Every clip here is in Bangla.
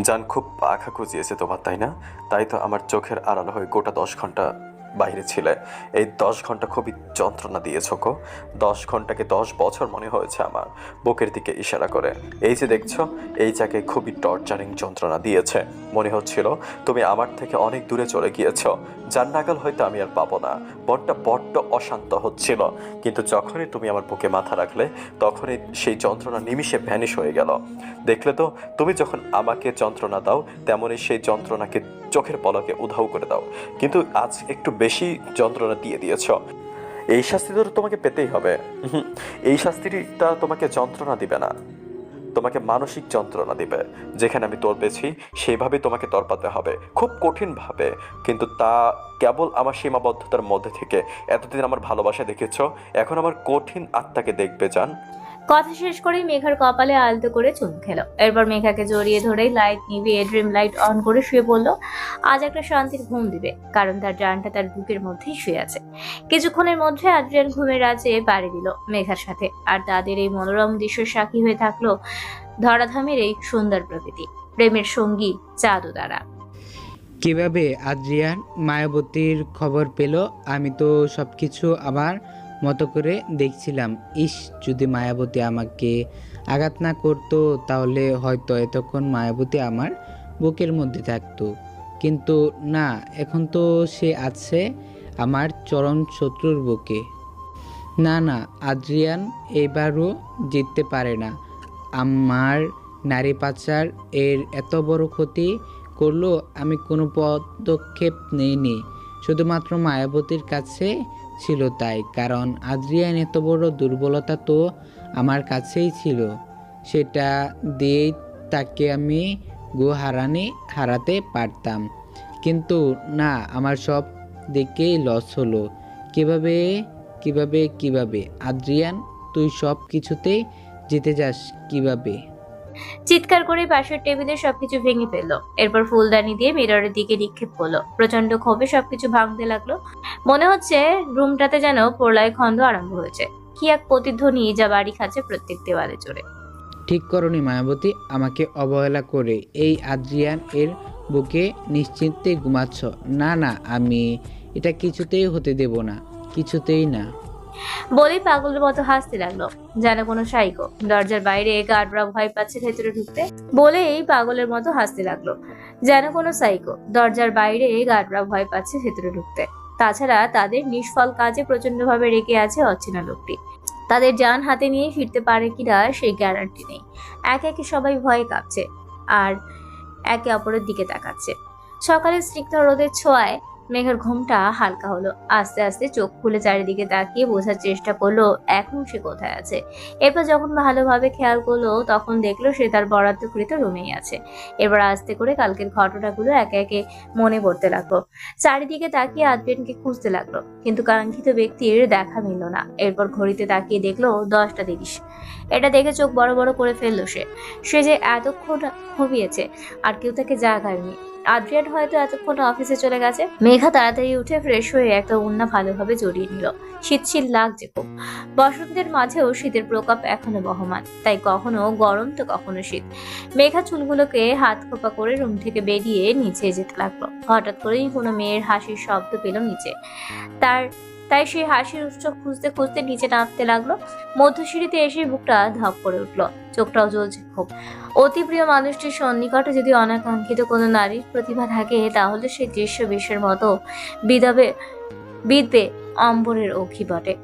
জান খুব পাখা খুঁজিয়েছে তোমার, তাই না? তাই তো আমার চোখের আড়াল হয়ে গোটা 10 ঘন্টা বাইরে ছিলে। এই 10 ঘন্টা খুবই যন্ত্রণা দিয়েছ গো। 10 ঘন্টাকে 10 বছর মনে হয়েছে আমার। বুকের দিকে ইশারা করে। এই যে দেখছো, এই জায়গায় খুবই টর্চারিং যন্ত্রণা দিয়েছে। মনে হচ্ছিল তুমি আমার থেকে অনেক দূরে চলে গিয়েছ। যার নাগাল হয়তো আমি আর পাবো না। মনটা বড্ড অশান্ত হচ্ছিল, কিন্তু যখনই তুমি আমার বুকে মাথা রাখলে তখনই সেই যন্ত্রণা নিমিষে ভ্যানিশ হয়ে গেল। দেখলে তো, তুমি যখন আমাকে যন্ত্রণা দাও তেমনই সেই যন্ত্রণাকে চোখের পলকে উধাও করে দাও। কিন্তু আজ একটু বেশি যন্ত্রণা দিয়ে দিয়েছ। এই শাস্তি তো তোমাকে পেতেই হবে। এই শাস্তিটা তোমাকে যন্ত্রণা দিবে না, তোমাকে মানসিক যন্ত্রণা দিবে। যেখানে আমি তোর পেয়েছি সেইভাবে তোমাকে তরপাতে হবে, খুব কঠিনভাবে। কিন্তু তা কেবল আমার সীমাবদ্ধতার মধ্যে থেকে। এতদিন আমার ভালোবাসা দেখেছ, এখন আমার কঠিন আত্মাকে দেখবে জান। কথা শেষ করেই মেঘার কপালে আলতো করে চুমু খেলো। এরপর মেঘাকে জড়িয়ে ধরে লাইট নিভিয়ে ড্রিম লাইট অন করে শুয়ে পড়লো। আজ একটা শান্তির ঘুম দিবে, কারণ তার জানটা তার বুকের মধ্যেই শুয়ে আছে। কিছুক্ষণের মধ্যে আদ্রিয়ান ঘুমের রাজ্যে পাড়ি দিল মেঘার সাথে। আর তাদের এই মনোরম দৃশ্যের সাক্ষী হয়ে থাকলো ধরাধামের এই সুন্দর প্রকৃতি, প্রেমের সঙ্গী চাঁদও দ্বারা। কিভাবে আদ্রিয়ান মায়াবতীর খবর পেল? আমি তো সবকিছু আমার মতো করে দেখছিলাম। ইস, যদি মায়াবতী আমাকে আঘাত না করতো তাহলে হয়তো এতক্ষণ মায়াবতী আমার বুকের মধ্যে থাকতো। কিন্তু না, এখন তো সে আছে আমার চরম শত্রুর বুকে। না না, আদ্রিয়ান এবারও জিততে পারে না। আমার নারী পাচার এর এত বড় ক্ষতি করলো, আমি কোনো পদক্ষেপ নেইনি, শুধুমাত্র মায়াবতীর কাছে ছিল তাই। কারণ আদ্রিয়ান এত বড় দুর্বলতা তো আমার কাছেই ছিল, সেটা দিয়েই তাকে আমি হারাতে পারতাম। কিন্তু না, আমার সব দিকেই লস হলো। কিভাবে কিভাবে আদ্রিয়ান, তুই সব কিছুতেই জিতে যাস কিভাবে? চিৎকার করে পাশের টেবিলে সবকিছু ভেঙে ফেললো। এরপর ফুলদানি দিয়ে মিররের দিকে নিক্ষেপ করলো। প্রচন্ড ক্ষোভে সবকিছু ভাঙতে লাগলো। মনে হচ্ছে রুমটাতে যেন প্রলয় খন্ড আরম্ভ হয়েছে। কি এক প্রতিধ্বনি যা বাড়ি খাচ্ছে প্রত্যেক দেওয়ালে জুড়ে। ঠিক করনি মায়াবতী, আমাকে অবহেলা করে এই আদ্রিয়ান এর বুকে নিশ্চিন্তে ঘুমাচ্ছ? না না, আমি এটা কিছুতেই হতে দেব না, কিছুতেই না। বলেই পাগলের মতো হাসতে লাগলো, যেন কোনো সাইকো। দরজার বাইরে গার্ডরা ভয় পাচ্ছে ভেতরে ঢুকতে। বলেই পাগলের মতো হাসতে লাগলো, যেন কোনো সাইকো। দরজার বাইরে গার্ডরা ভয় পাচ্ছে ভেতরে ঢুকতে। তাছাড়া তাদের নিষ্ফল কাজে প্রচন্ডভাবে রেগে আছে অচেনা লোকটি। তাদের জান হাতে নিয়ে ফিরতে পারে কিনা সেই গ্যারান্টি নেই। একে একে সবাই ভয়ে কাঁপছে আর একে অপরের দিকে তাকাচ্ছে। সকালে স্নিগ্ধ রোদের ছোঁয়ায় মেঘের ঘুমটা হালকা হলো। আস্তে আস্তে চোখ খুলে চারিদিকে তাকিয়ে বোঝার চেষ্টা করলো এখন সে কোথায় আছে। এরপর যখন ভালোভাবে খেয়াল করলো তখন দেখলো সে তার বরাদ্দকৃত রুমেই আছে। এবার আস্তে করে কালকের ঘটনাগুলো একে একে মনে পড়তে লাগলো। চারিদিকে তাকিয়ে আদ্রিয়ানকে খুঁজতে লাগলো, কিন্তু কাঙ্ক্ষিত ব্যক্তির দেখা মিলল না। এরপর ঘড়িতে তাকিয়ে দেখলো 10টা 30। এটা দেখে চোখ বড় বড় করে ফেললো সে। সে যে এতক্ষণ ঘুমিয়েছে আর কেউ তাকে জাগায়নি। আদ্রিয়ান হয়তো এতক্ষণ অফিসে চলে গেছে। মেঘা তাড়াতাড়ি উঠে ফ্রেশ হয়ে একটা ওড়না ভালোভাবে জড়িয়ে নিল। শীত লাগছে খুব। বসন্তের মাঝেও শীতের প্রকোপ এখনো বহমান, তাই কখনো গরম তো কখনো শীত। মেঘা চুলগুলোকে হাত খোপা করে রুম থেকে বেরিয়ে নিচে যেতে লাগলো। হঠাৎ করেই কোনো মেয়ের হাসির শব্দ পেল নিচে। তাই সেই হাসির উৎস খুঁজতে খুঁজতে নিচে নামতে লাগলো। মধ্যসিঁড়িতে এসে বুকটা ধপ করে উঠলো, চোখটাও জ্বলছে খুব। অতি প্রিয় মানুষটির সন্নিকটে যদি অনাকাঙ্ক্ষিত কোনো নারীর প্রতিভা থাকে তাহলে সে দৃশ্য বিশ্বের মতো বিধবে বিধবে অম্বরের অখি বটে।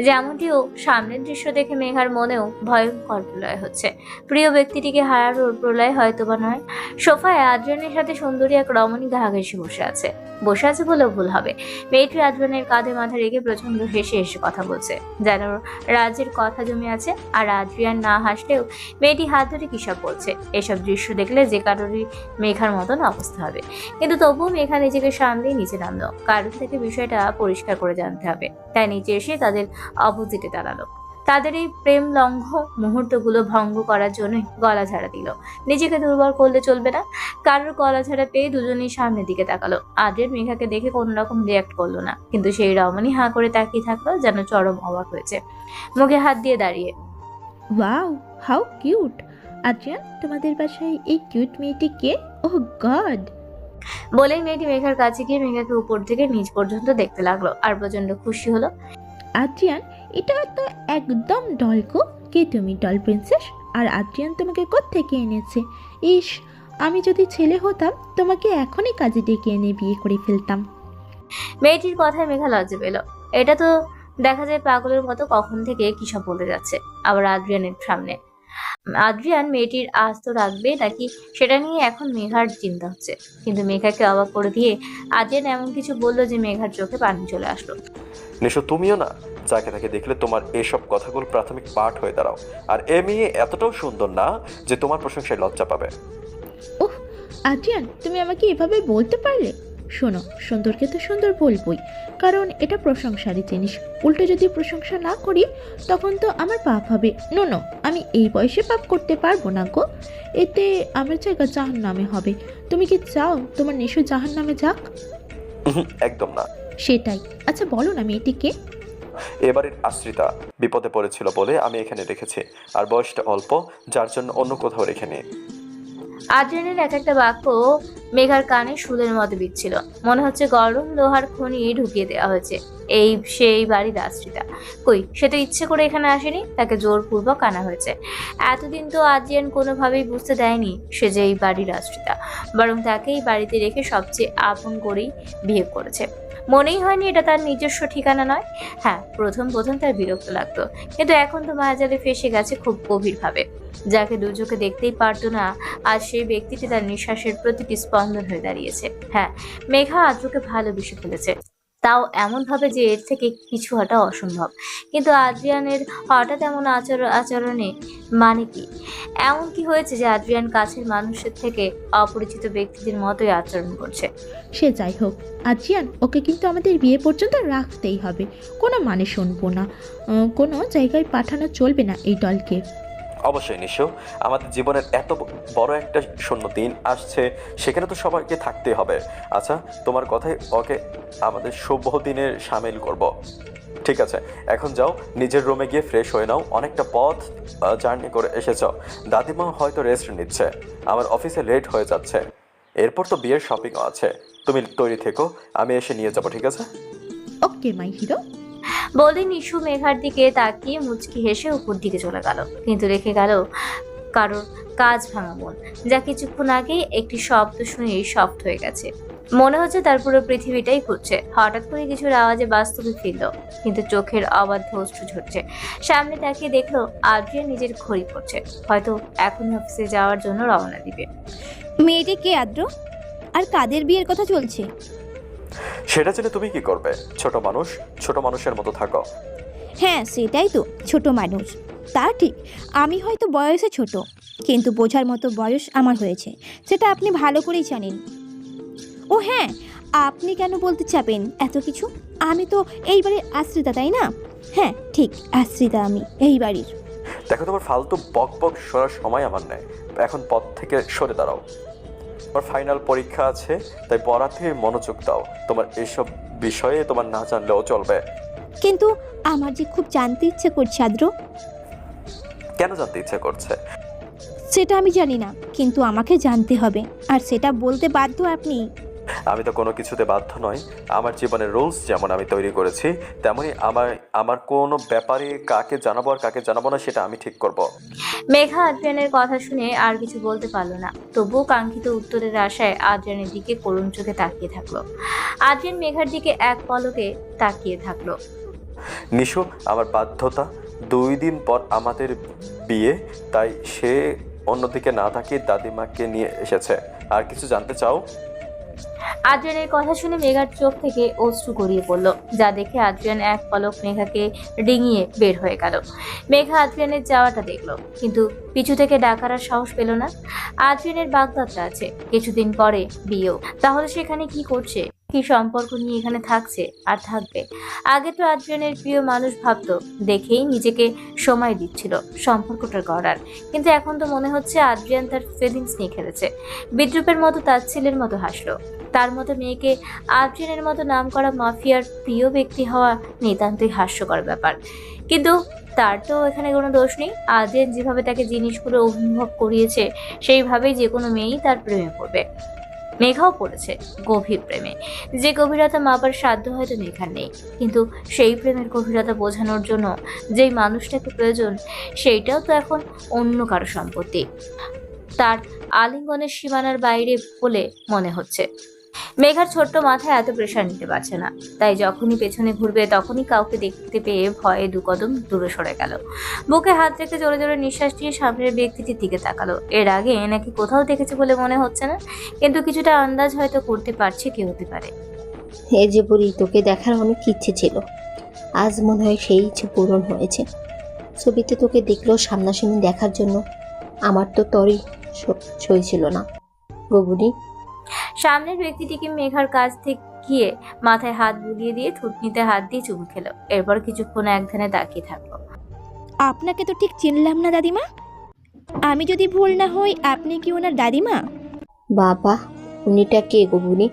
যেমনটিও সামনের দৃশ্য দেখে মেঘার মনেও ভয়ঙ্কর প্রলয় হচ্ছে। প্রিয় ব্যক্তিটিকে হারানোর প্রলয় হয়তোবা নয়। সোফায় আদ্রিয়ানের সাথে সুন্দরী এক রমণী গা ঘেঁষে বসে আছে বলেও ভুল হবে। মেয়েটি আদ্রিয়ানের কাঁধে মাথা রেখে প্রচন্ড হেসে হেসে কথা বলছে, যেন রাজের কথা জমে আছে। আর আদ্রিয়ান না হাসলেও মেয়েটি হাত ধরে কিসব বলছে। এসব দৃশ্য দেখলে যে কারোরই মেঘার মতন অবস্থা হবে। কিন্তু তবুও মেঘা নিজেকে সামলেই নিচে নামলো। কারণ থেকে বিষয়টা পরিষ্কার করে জানতে হবে। তাই নিচে এসে তাদের অপোজিটে দাঁড়ালো। তাদের এই প্রেম লঙ্ঘ মুহূর্তগুলো ভঙ্গ করার জন্য গলা ঝাড়া দিল। নিজেকে দুর্বল করলে চলবে না। কারোর গলা ঝাড়া পেয়ে দুজনেই সামনের দিকে তাকালো। আদ্রিয়ান মেঘাকে দেখে কোনো রকম রিয়াক্ট করলো না, কিন্তু সেই রমণী হাঁ করে তাকিয়ে থাকলো, যেন চরম অবাক হয়েছে। মুখে হাত দিয়ে দাঁড়িয়ে, ওয়াও, হাউ কিউট! আদ্রিয়ান, তোমাদের বাসায় এই কিউট মেয়েটি কে? ওহ গড! বলেই মেয়েটি মেঘার কাছে গিয়ে মেঘাকে উপর থেকে নিচ পর্যন্ত দেখতে লাগলো আর প্রচন্ড খুশি হলো। আদ্রিয়ান, এটা তো একদম ডল গো। কে তুমি, ডল প্রিন্সেস? আর আদ্রিয়ান তোমাকে কোত্থেকে এনেছে? ইস, আমি যদি ছেলে হতাম তোমাকে এখনই কাজে ডেকে এনে বিয়ে করে ফেলতাম। মেয়েটির কথায় মেঘা লজ্জা পেল। এটা তো দেখা যায় পাগলের মতো কখন থেকে কি সব বলতে যাচ্ছে, আবার আদ্রিয়ানের সামনে। আদ্রিয়ান মেয়েটির আস্ত রাখবে নাকি সেটা নিয়ে এখন মেঘার চিন্তা হচ্ছে। কিন্তু মেঘাকে অবাক করে দিয়ে আদ্রিয়ান এমন কিছু বললো যে মেঘার চোখে পানি চলে আসলো। নিশো, তুমিও না যাকে তাকে দেখলে তোমার এসব কথাগুলো প্রাথমিক পাঠ হয়ে দাঁড়াও। আর এ মেয়ে এতটাও সুন্দর না যে তোমার প্রশংসায় লজ্জা পাবে। ওহ আদ্রিয়ান, তুমি আমাকে এভাবে বলতে পারলে? শোনো, সুন্দরকে তো সুন্দর বলবই, কারণ এটা প্রশংসারই জিনিস। উল্টো যদি প্রশংসা না করি তখন তো আমার পাপ হবে। নো নো, আমি এই বয়সে পাপ করতে পারবো না গো। এতে আমার জায়গা জাহান্নামে হবে। তুমি কি চাও তোমার নিশু জাহান্নামে যাক? একদম না। সেটাই। আচ্ছা বলো না, মেয়েটিকে? এবারের আশ্রিতা বিপদে পড়েছিল বলে আমি এখানে রেখেছি, আর বয়সটা অল্প, যার জন্য অন্য কোথাও রেখে নিই। আদ্রিয়ানের এক একটা বাক্য মেঘার কানে সুলের মতো বিচ্ছিল। মনে হচ্ছে গরম লোহার খনি ঢুকিয়ে দেওয়া হয়েছে। সেই বাড়ির আশ্রিতা কই, সে তো ইচ্ছে করে এখানে আসেনি, তাকে জোরপূর্বক আনা হয়েছে। এতদিন তো আদ্রিয়ান কোনোভাবেই বুঝতে দেয়নি সে যে এই বাড়ির আশ্রিতা, বরং তাকে এই বাড়িতে রেখে সবচেয়ে আপন করেই বিহেভ করেছে। মনেই হয়নি এটা তার নিজস্ব ঠিকানা নয়। হ্যাঁ, প্রথম প্রথম তার বিরক্ত লাগতো, কিন্তু এখন তো মায়াজালে ফেসে গেছে খুব গভীরভাবে। যাকে দু চোখে দেখতেই পারতো না, আজ সেই ব্যক্তিটি তার নিঃশ্বাসের প্রতিটি স্পন্দন হয়ে দাঁড়িয়েছে। হ্যাঁ, মেঘা আদ্রকে ভালোবেসে ফেলেছে, তাও এমন ভাবে যে এর থেকে কিছু হওয়াটা অসম্ভব। কিন্তু আদ্রিয়ানের হঠাৎ এমন আচরণে মানে কি? এমন কি হয়েছে যে আদ্রিয়ান কাছের মানুষের থেকে অপরিচিত ব্যক্তিদের মতোই আচরণ করছে? সে যাই হোক আদ্রিয়ান, ওকে কিন্তু আমাদের বিয়ে পর্যন্ত রাখতেই হবে। কোনো মানে শুনবো না, কোনো জায়গায় পাঠানো চলবে না এই দলকে। অবশ্যই নিশো, আমাদের জীবনের এত বড় একটা শূন্য দিন আসছে, সেখানে তো সবাইকে থাকতে হবে। আচ্ছা, তোমার কথাই ওকে আমাদের শুভ দিনের সামিল করব। ঠিক আছে, এখন যাও, নিজের রুমে গিয়ে ফ্রেশ হয়ে নাও। অনেকটা পথ জার্নি করে এসেছ। দাদিমা হয়তো রেস্ট নিচ্ছে, আমার অফিসে লেট হয়ে যাচ্ছে। এরপর তো বিয়ের শপিংও আছে। তুমি তৈরি থেকো, আমি এসে নিয়ে যাবো, ঠিক আছে? ওকে মাই হিরো। বলে নিশু মেঘার দিকে তাকিয়ে মুচকি হেসে উপর দিকে চলে গেল, কিন্তু রেখে গেল কারোর কাজ ভাঙা মন, যা কিছুক্ষণ আগেই একটি শব্দ শুনেই সফট হয়ে গেছে। মনে হচ্ছে তার পুরো পৃথিবীটাই ঘুরছে। হঠাৎ করে কিছুর আওয়াজে বাস্তবে ফিরল, কিন্তু চোখের অবাধ্য অশ্রু ঝরছে। সামনে তাকিয়ে দেখলো আদ্রিয়ান নিজের ঘড়ি পড়ছে, হয়তো এখনই অফিসে যাওয়ার জন্য রওনা দিবে। মেয়েটি কে আদ্র? আর কাদের বিয়ের কথা চলছে? সেটা জেনে তুমি কি করবে? ছোট মানুষ, ছোট মানুষের মতো থাকো। হ্যাঁ সেটাই তো, ছোট মানুষ। তা ঠিক, আমি হয়তো বয়সে ছোট, কিন্তু বোঝার মতো বয়স আমার হয়েছে, সেটা আপনি ভালো করেই জানেন। ও হ্যাঁ, আপনি কেন বলতে চাবেন এত কিছু? আমি তো এই বাড়ির আশ্রিতা, তাই না? হ্যাঁ ঠিক, আশ্রিতা আমি এই বাড়ির। দেখো, তোমার ফালতু বক বক সরার সময় আমার নেই। এখন পথ থেকে সরে দাঁড়াও। আমার ফাইনাল পরীক্ষা আছে, তাই পড়াতে মনোযোগ দাও। তোমার এসব বিষয়ে তোমার না জানলেও চলবে। কিন্তু আমার যে খুব জানতে ইচ্ছে করছে আদ্র। কেন জানতে ইচ্ছে করছে? সেটা আমি জানি না, কিন্তু আমাকে জানতে হবে, আর সেটা বলতে বাধ্য আপনি। আমি তো কোনো কিছুতে বাধ্য নই। আমার জীবনের রুলস যেমন আমি তৈরি করেছি, তেমনই আমার কোনো ব্যাপারে কাকে জানাবো আর কাকে জানাবো না সেটা আমি ঠিক করব। মেঘা আদ্রিয়ানের কথা শুনে আর কিছু বলতে পারলো না, তবুও কাঙ্ক্ষিত উত্তরের আশায় আদ্রিয়ানের দিকে করুণ চোখে তাকিয়ে থাকলো। আদ্রিয়ান মেঘার দিকে এক পলকে তাকিয়ে থাকলো। নিশু, আমার বাধ্যতা, 2 দিন পর আমাদের বিয়ে, তাই সে অন্যদিকে না তাকিয়ে দাদিমাকে নিয়ে এসেছে। আর কিছু জানতে চাও? আদ্রিয়ানের কথা শুনে মেঘার চোখ থেকে অশ্রু গড়িয়ে পড়লো, যা দেখে আদ্রিয়ান এক পলক মেঘাকে ডিঙিয়ে বের হয়ে গেল। মেঘা আদ্রিয়ানের যাওয়াটা দেখলো, কিন্তু পিছু থেকে ডাকার আর সাহস পেল না। আদ্রিয়ানের বাগদত্তা আছে, কিছুদিন পরে বিয়েও। তাহলে সেখানে কি করছে, কি সম্পর্ক নিয়ে এখানে থাকছে আর থাকবে? আগে তো আদ্রিয়ানের প্রিয় মানুষ ভাবতো, দেখেই নিজেকে সময় দিচ্ছিল সম্পর্কটা গড়ার, কিন্তু এখন তো মনে হচ্ছে আদ্রিয়ান তার ফিলিংস নিয়ে খেলেছে। বিদ্রুপের মতো তাচ্ছিলের মতো হাসলো। তার মতো মেয়েকে আদ্রিয়ানের মতো নাম করা মাফিয়ার প্রিয় ব্যক্তি হওয়া নিতান্তই হাস্যকর ব্যাপার, কিন্তু তার তো এখানে কোনো দোষ নেই। আদ্রিয়ান যেভাবে তাকে জিনিসগুলো অনুভব করিয়েছে সেইভাবেই যে কোনো মেয়েই তার প্রেমে পড়বে। মেঘাও পড়েছে গভীর প্রেমে, যে গভীরতা মাপার সাধ্য হয়তো মেঘার নেই, কিন্তু সেই প্রেমের গভীরতা বোঝানোর জন্য যেই মানুষটাকে প্রয়োজন সেইটাও তো এখন অন্য কারো সম্পত্তি। তার আলিঙ্গনের সীমানার বাইরে বলে মনে হচ্ছে। মেঘার ছোট্ট মাথায় এত প্রেশার নিতে পারছে না, তাই যখনই পেছনে ঘুরবে তখনই কাউকে দেখতে পেয়ে ভয়ে দু কদম দূরে সরে গেল। বুকে হাত রেখে জোরে জোরে নিঃশ্বাস নিয়ে সামনের ব্যক্তিটির দিকে তাকালো। এর আগে নাকি কোথাও দেখেছে বলে মনে হচ্ছে না, কিন্তু কিছুটা আন্দাজ হয়তো করতে পারছে কে হতে পারে। হে যে বুড়ি, তোকে দেখার অনেক ইচ্ছে ছিল, আজ মনে হয় সেই ইচ্ছে পূরণ হয়েছে। ছবিতে তোকে দেখলেও সামনাসামনি দেখার জন্য আমার তো তরই সই ছিল না গবুনি। সামনের ব্যক্তিটিকে মেঘার কাছ থেকে গিয়ে মাথায় হাত বুলিয়ে দিয়ে থুতনিতে হাত দিয়ে চুমু খেলো। এরপর কিছুক্ষণ একধানে তাকিয়ে থাকলো। আপনাকে তো ঠিক চিনলাম না দাদিমা। আমি যদি ভুল না হই, আপনি কি ওনার দাদিমা? বাবা, উনিটা কে গবুনি?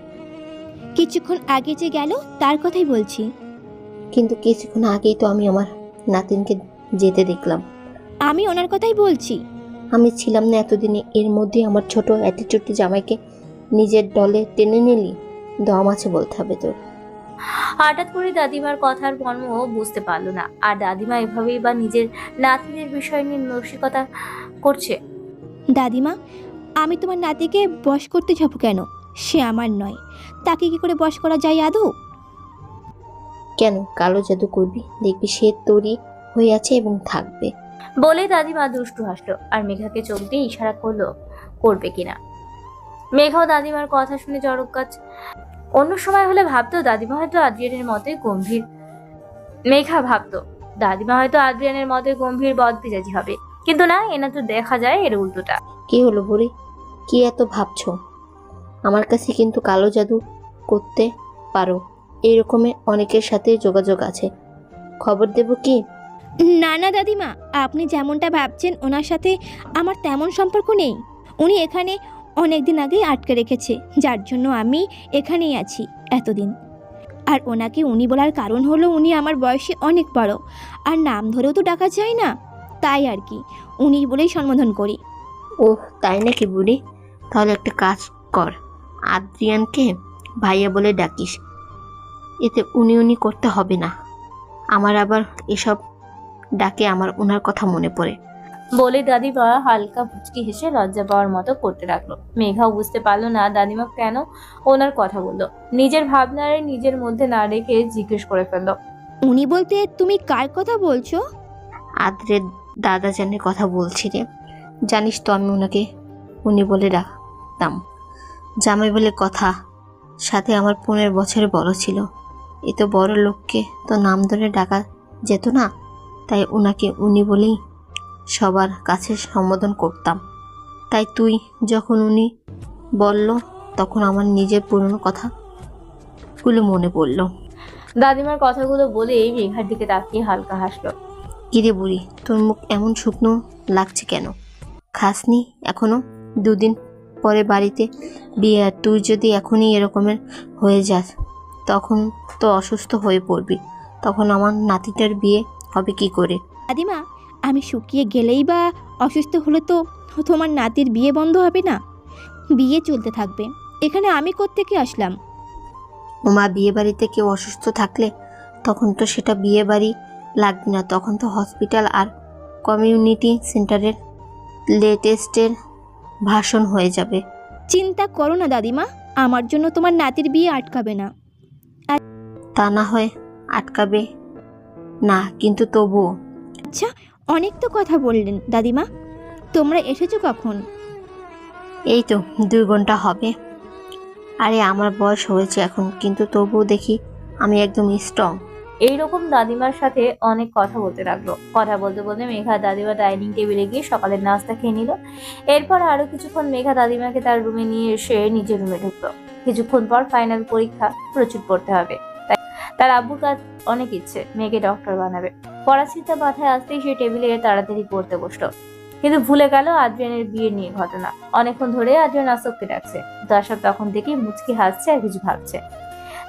কিছুক্ষণ আগে যে গেল তার কথাই বলছি। কিন্তু কিছুক্ষণ আগেই তো আমি আমার নাতিনকে যেতে দেখলাম। আমি ওনার কথাই বলছি। আমি ছিলাম না এতদিনে, এর মধ্যে আমার ছোট অ্যাটিটিউড জামাইকে নিজের দলে টেনে নিলি। দম আছে বলতে হবে তোর। হঠাৎ করে দাদিমার কথার মর্ম বুঝতে পারলো না। আর দাদিমা এভাবেই বা নিজের নাতিদের বিষয় নিয়ে রসিকতা করছে। দাদিমা, আমি তোমার নাতিকে বশ করতে যাব কেন? সে আমার নয়, তাকে কি করে বশ করা যায় আদৌ? কেন কালো জাদু করবি? দেখবি সে তোরই হয়ে আছে এবং থাকবে। বলে দাদিমা দুষ্টু হাসলো আর মেঘাকে চোখ দিয়ে ইশারা করলো করবে কিনা। মেঘাও দাদিমার কথা শুনে চড়ক গাছ। অন্য সময় হলে ভাবতো দাদিমা হয়তো আদ্রিয়ানের মতোই গম্ভীর। মেঘা ভাবতো দাদিমা হয়তো আদ্রিয়ানের মতোই গম্ভীর বদমেজাজি হবে, কিন্তু না, এনা তো দেখা যায় এর উল্টোটা। কি হলো বুড়ি, কি এত ভাবছো? আমার কাছে কিন্তু কালো জাদু করতে পারো এই রকমের অনেকের সাথে যোগাযোগ আছে, খবর দেব কি? না না দাদিমা, আপনি যেমনটা ভাবছেন ওনার সাথে আমার তেমন সম্পর্ক নেই। উনি এখানে অনেক দিন আগেই আটকে রেখেছে, যার জন্য আমি এখানেই আছি এতদিন। আর ওনাকে উনি বলার কারণ হলো উনি আমার বয়সে অনেক বড়, আর নাম ধরেও তো ডাকা যায় না, তাই আর কি উনি বলেই সম্বোধন করি। ওহ তাই নাকি বুড়ি? তাহলে একটা কাজ কর, আদ্রিয়ানকে ভাইয়া বলে ডাকিস, এতে উনি উনি করতে হবে না। আমার আবার এসব ডাকে আমার ওনার কথা মনে পড়ে। বলে দাদিমা হালকা পুচকি হেসে লজ্জা পাওয়ার মতো করতে লাগলো। মেঘাও বুঝতে পারলো না দাদিমা কেন ওনার কথা বললো। নিজের ভাবনারে নিজের মধ্যে না রেখে জিজ্ঞেস করে ফেললো। উনি বলতে তুমি কার কথা বলছো? আদ্রের দাদা জানের কথা বলছি রে। জানিস তো আমি ওনাকে উনি বলে ডাকতাম, জামাই বলে কথা, সাথে আমার 15 বছরের বড় ছিল। এ তো বড় লোককে তো নাম ধরে ডাকা যেত না, তাই ওনাকে উনি বলেই সবার কাছে সম্বোধন করতাম। তাই তুই যখন উনি বলল তখন আমার নিজের পুরনো কথাগুলো মনে পড়ল। দাদিমার কথাগুলো বলেই মেঘার দিকে তাকিয়ে হালকা হাসলো। কিরে বুড়ি, তোর মুখ এমন শুকনো লাগছে কেন? খাসনি এখনো? 2 দিন পরে বাড়িতে বিয়ে, আর তুই যদি এখনই এরকমের হয়ে যাস তখন তো অসুস্থ হয়ে পড়বি। তখন আমার নাতিটার বিয়ে হবে কি করে? দাদিমা, আমি শুকিয়ে গেলেই বা অসুস্থ হলে তো তোমার নাতির বিয়ে বন্ধ হবে না, বিয়ে চলতে থাকবে। এখানে আমি কোত্থেকে আসলাম? ওমা, বিয়ে বাড়িতে কেউ অসুস্থ থাকলে তখন তো সেটা বিয়ে বাড়ি লাগবে না, তখন তো হসপিটাল আর কমিউনিটি সেন্টারের লেটেস্টের ভাষণ হয়ে যাবে। চিন্তা করো না দাদিমা, আমার জন্য তোমার নাতির বিয়ে আটকাবে না। তা না হয় আটকাবে না, কিন্তু তবুও। আচ্ছা, অনেক তো কথা বললেন দাদিমা, তোমরা এসেছো কখন? এই তো 2 ঘন্টা হবে। আরে আমার বয়স হয়েছে এখন, কিন্তু তবুও দেখি আমি একদম স্ট্রং। এইরকম দাদিমার সাথে অনেক কথা বলতে লাগলো। কথা বলতে বলতে মেঘা দাদিমা ডাইনিং টেবিলে গিয়ে সকালের নাস্তা খেয়ে নিল। এরপর আরো কিছুক্ষণ মেঘা দাদিমাকে তার রুমে নিয়ে এসে নিজের রুমে ঢুকলো। কিছুক্ষণ পর ফাইনাল পরীক্ষা, প্রচুর পড়তে হবে, তাই তার আব্বুর কাজ অনেক ইচ্ছে মেয়েকে ডক্টর বানাবে। পড়ার চিন্তা মাথায় আসতেই সে টেবিলে তাড়াতাড়ি পড়তে বসলো, কিন্তু ভুলে গেল আদ্রিয়ানের বিয়ে নিয়ে ঘটনা। অনেকক্ষণ ধরে আদ্রিয়ান আসবকে ডাকছে। দর্শক তখন দেখি মুচকি হাসছে আর কিছু ভাবছে।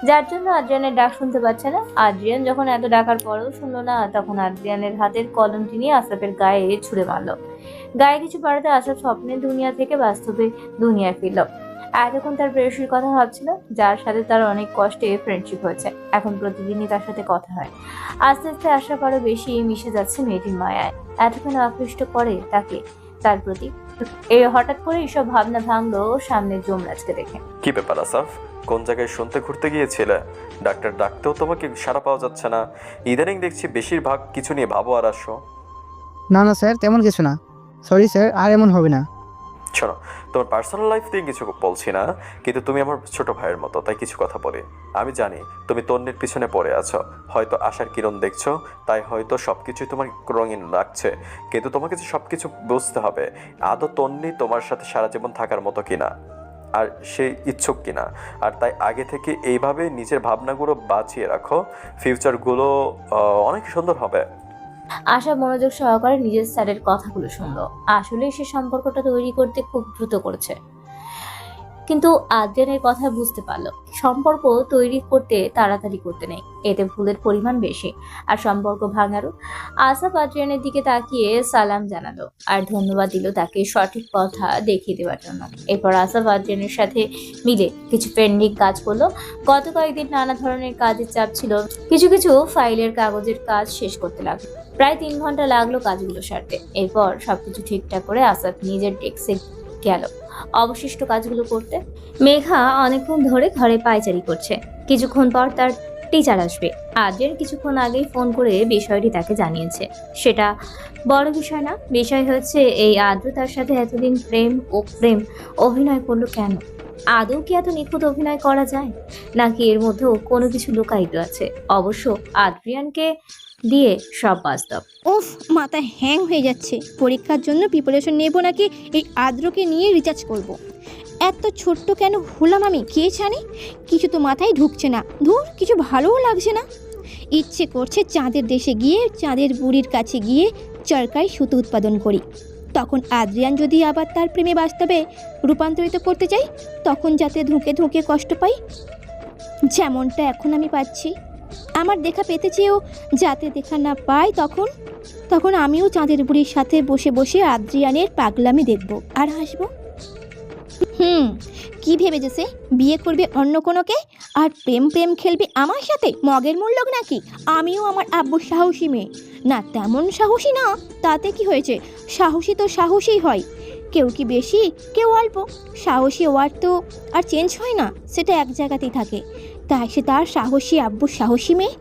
যার জন্য আদ্রিয়ানের ডাক শুনতে পাচ্ছে না। আদ্রিয়ান যখন এত ডাকার পরেও শুনলো না, তখন আদ্রিয়ানের হাতের কলমটি নিয়ে আশরাফের গায়ে ছুঁড়ে মারলো। গায়ে কিছু পাড়াতে আশরাফ স্বপ্নের দুনিয়া থেকে বাস্তবে দুনিয়ায় ফিরল। এতক্ষণ তার প্রেয়সীর কথা ভাবছিল, যার সাথে তার অনেক কষ্টে ফ্রেন্ডশিপ হয়েছে। এখন প্রতিদিনই তার সাথে কথা হয়। আস্তে আস্তে আশরাফ আরো বেশি মিশে যাচ্ছে মেয়েটির মায়ায়। এতক্ষণ আকৃষ্ট করে তাকে তার প্রতি। এই হঠাৎ করে এসব ভাবনা ভাঙলো সামনে যমরাজকে দেখে। কি ব্যাপার আসাফ, কোন জায়গায় শুনতে ঘুরতে গিয়েছিলে? ডাক্তার ডাকতেও তোমাকে সাড়া পাওয়া যাচ্ছে না। ইদানিং দেখছি বেশিরভাগ কিছু নিয়ে ভাবো আর আসো। না না স্যার, তেমন কিছু না। সরি স্যার, আর এমন হবে না। শোনো, তোমার পার্সোনাল লাইফ নিয়ে কিছু বলছি না, কিন্তু তুমি আমার ছোট ভাইয়ের মতো, তাই কিছু কথা বলি। আমি জানি তুমি তন্নির পিছনে পড়ে আছো, হয়তো আশার কিরণ দেখছো, তাই হয়তো সবকিছুই তোমার রঙিন লাগছে, কিন্তু তোমাকে যে সবকিছু বুঝতে হবে আদৌ তন্নি তোমার সাথে সারা জীবন থাকার মতো কিনা, আর সে ইচ্ছুক কিনা। আর তাই আগে থেকে এইভাবে নিজের ভাবনাগুলো বাঁচিয়ে রাখো, ফিউচারগুলো অনেক সুন্দর হবে। আশা মনোযোগ সহকারে নিজের স্যারের কথাগুলো শুনলো। আসলে সে সম্পর্কটা তৈরি করতে খুব দ্রুত করেছে, কিন্তু আদ্রিয়ানের কথা বুঝতে পারলো সম্পর্ক তৈরি করতে তাড়াতাড়ি করতে নেই, এতে ভুলের পরিমাণ বেশি আর সম্পর্ক ভাঙারও। আসাফ আদ্রিয়ানের দিকে তাকিয়ে সালাম জানালো আর ধন্যবাদ দিল তাকে সঠিক কথা দেখিয়ে দেওয়ার জন্য। এরপর আসাফ আদ্রিয়ানের সাথে মিলে কিছু পেন্ডিং কাজ করলো। গত কয়েকদিন নানা ধরনের কাজের চাপ ছিল, কিছু কিছু ফাইলের কাগজের কাজ শেষ করতে লাগলো। প্রায় 3 ঘন্টা লাগলো কাজগুলো সারতে। এরপর সবকিছু ঠিকঠাক করে আসাফ নিজের ডেস্কে গেল অবশিষ্ট কাজগুলো করতে। মেঘা অনেকক্ষণ ধরে ঘরে পায়চারি করছে। কিছুক্ষণ পর তার টিচার আসবে। আদ্রিয়ান কিছুক্ষণ আগেই ফোন করে বিষয়টি তাকে জানিয়েছে। সেটা বড় বিষয় না, বিষয় হচ্ছে এই আদ্র তার সাথে এতদিন প্রেম অভিনয় করলো কেন? আদৌ কি এত নিখুঁত অভিনয় করা যায়, নাকি এর মধ্যেও কোনো কিছু লুকায়িত আছে? অবশ্য আদ্রিয়ানকে দিয়ে সব বাস্তব। উফ, মাথা হ্যাং হয়ে যাচ্ছে। পরীক্ষার জন্য প্রিপারেশন নেব নাকি এই আদ্রকে নিয়ে রিচার্জ করব। এত ছোট্ট কেন হলাম আমি, কে জানে? কিছু তো মাথায় ঢুকছে না। ধুর, কিছু ভালোও লাগছে না। ইচ্ছে করছে চাঁদের দেশে গিয়ে চাঁদের বুড়ির কাছে গিয়ে চরকায় সুতো উৎপাদন করি। তখন আদ্রিয়ান যদি আবার তার প্রেমে বাস্তবে রূপান্তরিত করতে চাই, তখন যাতে ধুঁকে ধুঁকে কষ্ট পাই, যেমনটা এখন আমি পাচ্ছি। আমার দেখা পেতে চেয়েও যাতে দেখা না পাই, তখন আমিও চাঁদের বুড়ির সাথে বসে বসে আদ্রিয়ানের পাগলামি দেখব আর হাসবো। কি ভেবেছে সে? বিয়ে করবে অন্য কোনোকে আর প্রেম খেলবে আমার সাথে? মগের মূল্যক নাকি? আমিও আমার আব্বুর সাহসী মেয়ে না, তেমন সাহসী না। তাতে কি হয়েছে? সাহসী তো সাহসী হয়, কেউ কি বেশি কেউ অল্প। সাহসী ওয়ার্ড তো আর চেঞ্জ হয় না, সেটা এক জায়গাতেই থাকে। তাই সে তার সাহসী আব্বুর সাহসী মেয়ে।